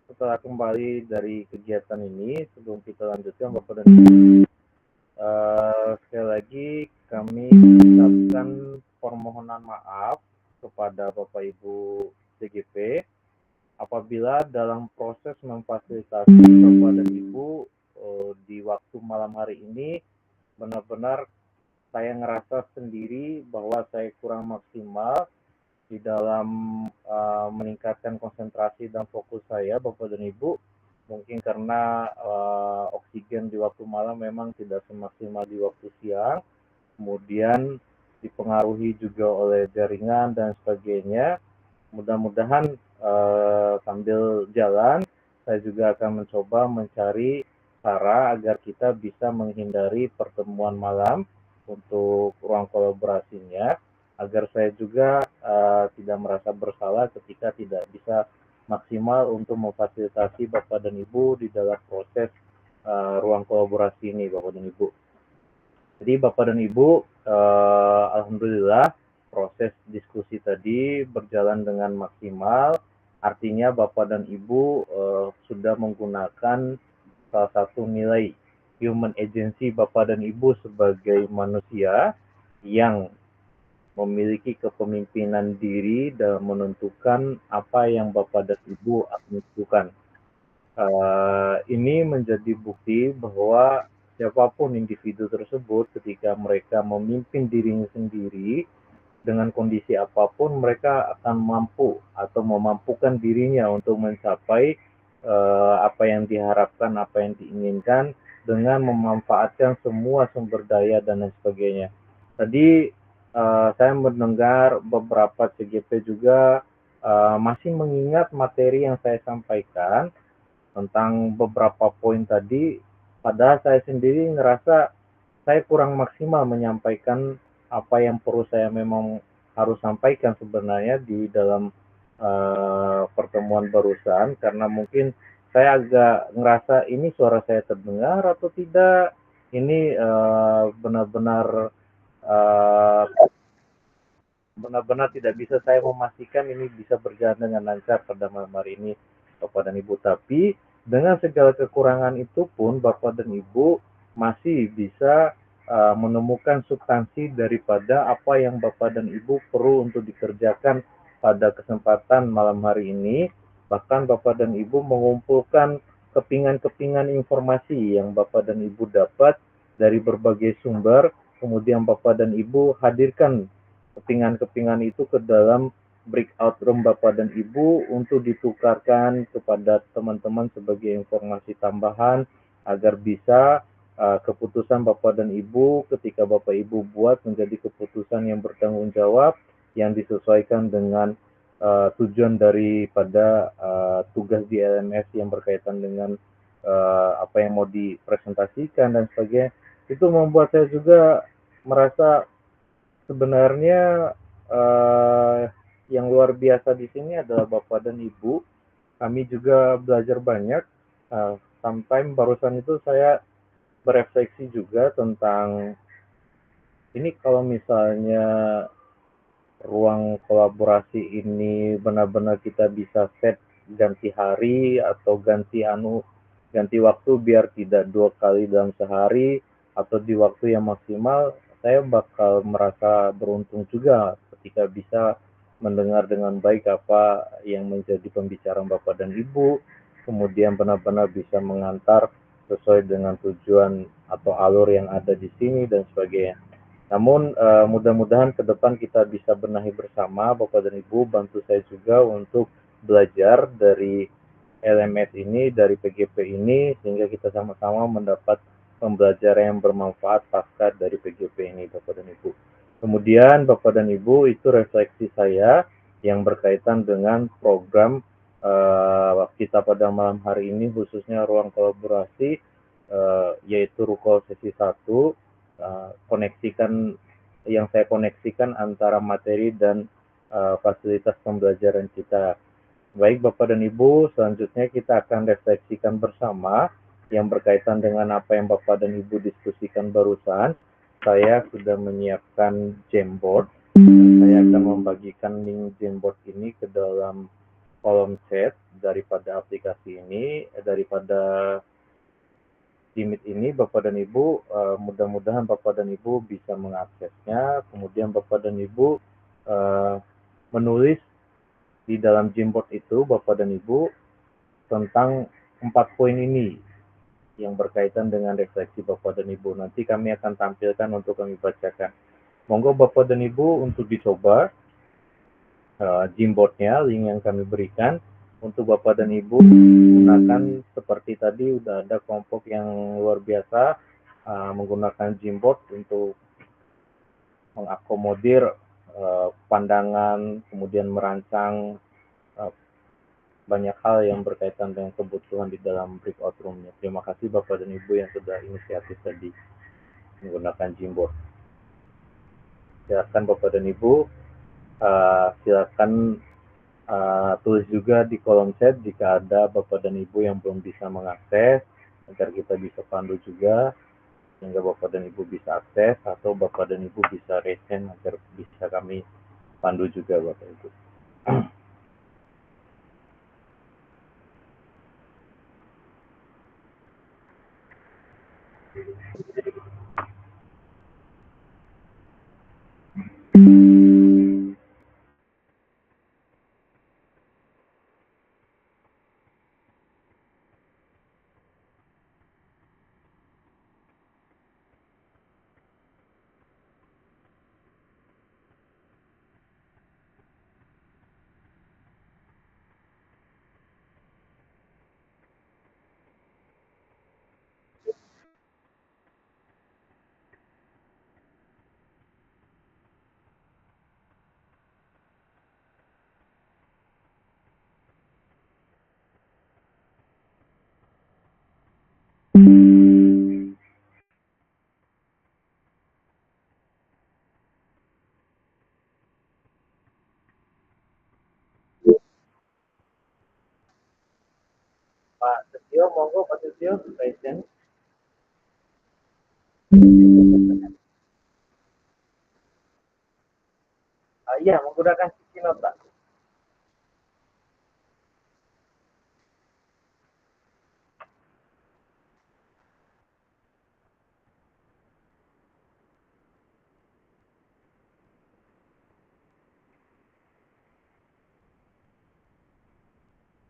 setelah kembali dari kegiatan ini, sebelum kita lanjutkan, Bapak dan Ibu, sekali lagi kami mengucapkan permohonan maaf kepada Bapak Ibu CGP apabila dalam proses memfasilitasi Bapak dan Ibu di waktu malam hari ini benar-benar saya ngerasa sendiri bahwa saya kurang maksimal di dalam meningkatkan konsentrasi dan fokus saya, Bapak dan Ibu. Mungkin karena oksigen di waktu malam memang tidak semaksimal di waktu siang, kemudian dipengaruhi juga oleh jaringan dan sebagainya. Mudah-mudahan sambil jalan, saya juga akan mencoba mencari cara agar kita bisa menghindari pertemuan malam untuk ruang kolaborasinya, agar saya juga tidak merasa bersalah ketika tidak bisa maksimal untuk memfasilitasi Bapak dan Ibu di dalam proses ruang kolaborasi ini, Bapak dan Ibu. Jadi Bapak dan Ibu, alhamdulillah proses diskusi tadi berjalan dengan maksimal. Artinya Bapak dan Ibu sudah menggunakan salah satu nilai human agency Bapak dan Ibu sebagai manusia yang memiliki kepemimpinan diri dan menentukan apa yang Bapak dan Ibu akan lakukan. Ini menjadi bukti bahwa siapapun individu tersebut ketika mereka memimpin dirinya sendiri dengan kondisi apapun, mereka akan mampu atau memampukan dirinya untuk mencapai apa yang diharapkan, apa yang diinginkan dengan memanfaatkan semua sumber daya dan lain sebagainya. Tadi saya mendengar beberapa CGP juga masih mengingat materi yang saya sampaikan tentang beberapa poin tadi, padahal saya sendiri ngerasa saya kurang maksimal menyampaikan apa yang perlu saya memang harus sampaikan sebenarnya di dalam pertemuan barusan, karena mungkin saya agak ngerasa ini suara saya terdengar atau tidak, ini benar-benar tidak bisa saya memastikan ini bisa berjalan dengan lancar pada malam hari ini, Bapak dan Ibu. Tapi dengan segala kekurangan itu pun Bapak dan Ibu masih bisa menemukan substansi daripada apa yang Bapak dan Ibu perlu untuk dikerjakan pada kesempatan malam hari ini. Bahkan Bapak dan Ibu mengumpulkan kepingan-kepingan informasi yang Bapak dan Ibu dapat dari berbagai sumber, kemudian Bapak dan Ibu hadirkan kepingan-kepingan itu ke dalam breakout room Bapak dan Ibu untuk ditukarkan kepada teman-teman sebagai informasi tambahan agar bisa keputusan Bapak dan Ibu ketika Bapak Ibu buat menjadi keputusan yang bertanggung jawab, yang disesuaikan dengan tujuan daripada tugas di LMS yang berkaitan dengan apa yang mau dipresentasikan dan sebagainya. Itu membuat saya juga merasa sebenarnya yang luar biasa di sini adalah Bapak dan Ibu. Kami juga belajar banyak. Sampai barusan itu saya berefleksi juga tentang ini, kalau misalnya ruang kolaborasi ini benar-benar kita bisa set ganti hari atau ganti waktu biar tidak 2 kali dalam sehari atau di waktu yang maksimal, saya bakal merasa beruntung juga ketika bisa mendengar dengan baik apa yang menjadi pembicaraan Bapak dan Ibu, kemudian benar-benar bisa mengantar sesuai dengan tujuan atau alur yang ada di sini dan sebagainya. Namun mudah-mudahan ke depan kita bisa benahi bersama, Bapak dan Ibu, bantu saya juga untuk belajar dari LMS ini, dari PGP ini, sehingga kita sama-sama mendapat pembelajaran yang bermanfaat pasca dari PGP ini, Bapak dan Ibu. Kemudian Bapak dan Ibu, itu refleksi saya yang berkaitan dengan program kita pada malam hari ini, khususnya ruang kolaborasi, yaitu Rukol sesi 1, yang saya koneksikan antara materi dan fasilitas pembelajaran kita. Baik Bapak dan Ibu, selanjutnya kita akan refleksikan bersama yang berkaitan dengan apa yang Bapak dan Ibu diskusikan barusan. Saya sudah menyiapkan Jamboard. Saya akan membagikan link Jamboard ini ke dalam kolom chat daripada aplikasi ini, daripada Jimit ini, Bapak dan Ibu, mudah-mudahan Bapak dan Ibu bisa mengaksesnya. Kemudian Bapak dan Ibu menulis di dalam Jamboard itu, Bapak dan Ibu, tentang 4 poin ini yang berkaitan dengan refleksi Bapak dan Ibu. Nanti kami akan tampilkan untuk kami bacakan. Monggo Bapak dan Ibu untuk dicoba Jamboard-nya, link yang kami berikan. Untuk Bapak dan Ibu menggunakan seperti tadi udah ada kelompok yang luar biasa menggunakan Jamboard untuk mengakomodir pandangan, kemudian merancang banyak hal yang berkaitan dengan kebutuhan di dalam breakout room-nya. Terima kasih Bapak dan Ibu yang sudah inisiatif tadi menggunakan Gmboard. Silakan Bapak dan Ibu, silakan tulis juga di kolom chat jika ada Bapak dan Ibu yang belum bisa mengakses, agar kita bisa pandu juga, sehingga Bapak dan Ibu bisa akses, atau Bapak dan Ibu bisa raise hand agar bisa kami pandu juga Bapak Ibu. Pak Setio, monggo Pak Setio, raise hand. Iya, menggunakan sticky note Pak.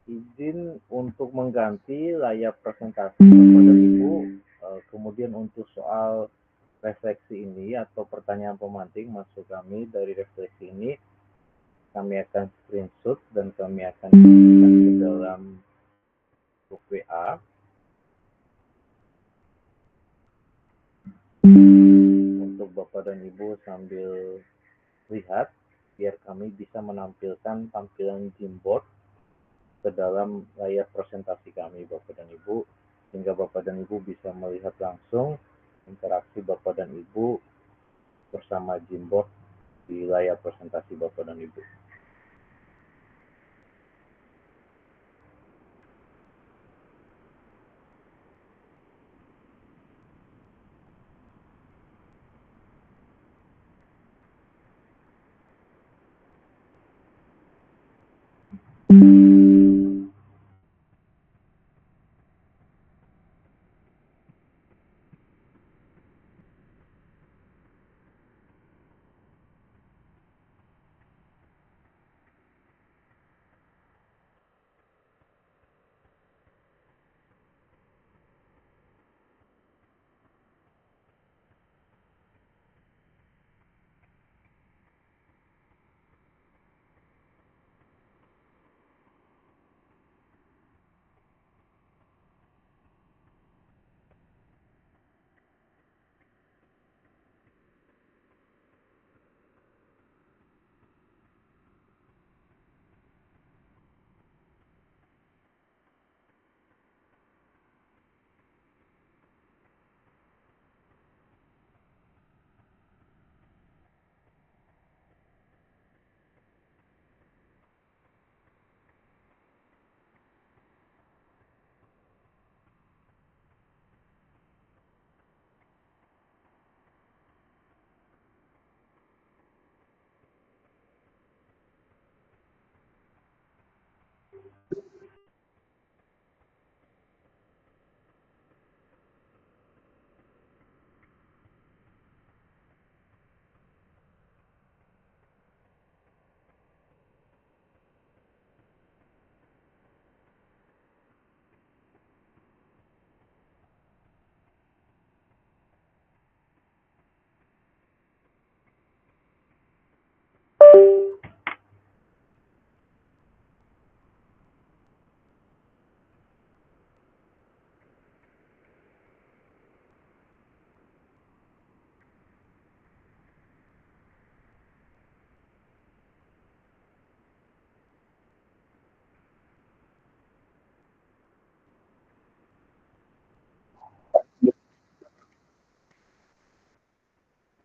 Izin untuk mengganti layar presentasi Bapak dan Ibu, kemudian untuk soal refleksi ini atau pertanyaan pemantik maksud kami dari refleksi ini, kami akan screenshot dan kami akan kirimkan ke dalam grup WA untuk Bapak dan Ibu sambil lihat biar kami bisa menampilkan tampilan Gmboard ke dalam layar presentasi kami Bapak dan Ibu, sehingga Bapak dan Ibu bisa melihat langsung interaksi Bapak dan Ibu bersama Gmboard di layar presentasi Bapak dan Ibu.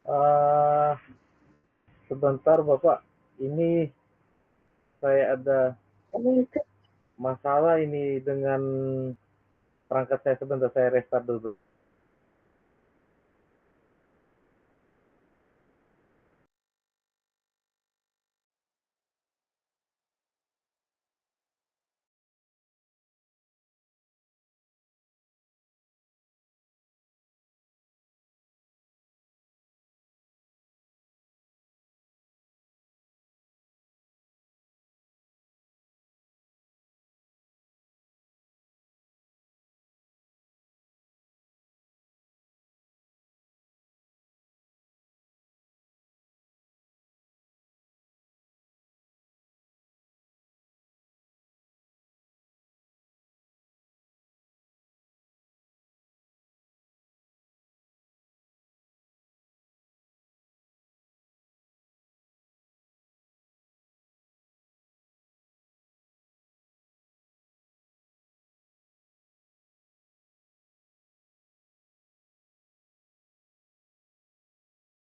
Eh, sebentar Bapak, ini saya ada masalah ini dengan perangkat saya, sebentar saya restart dulu.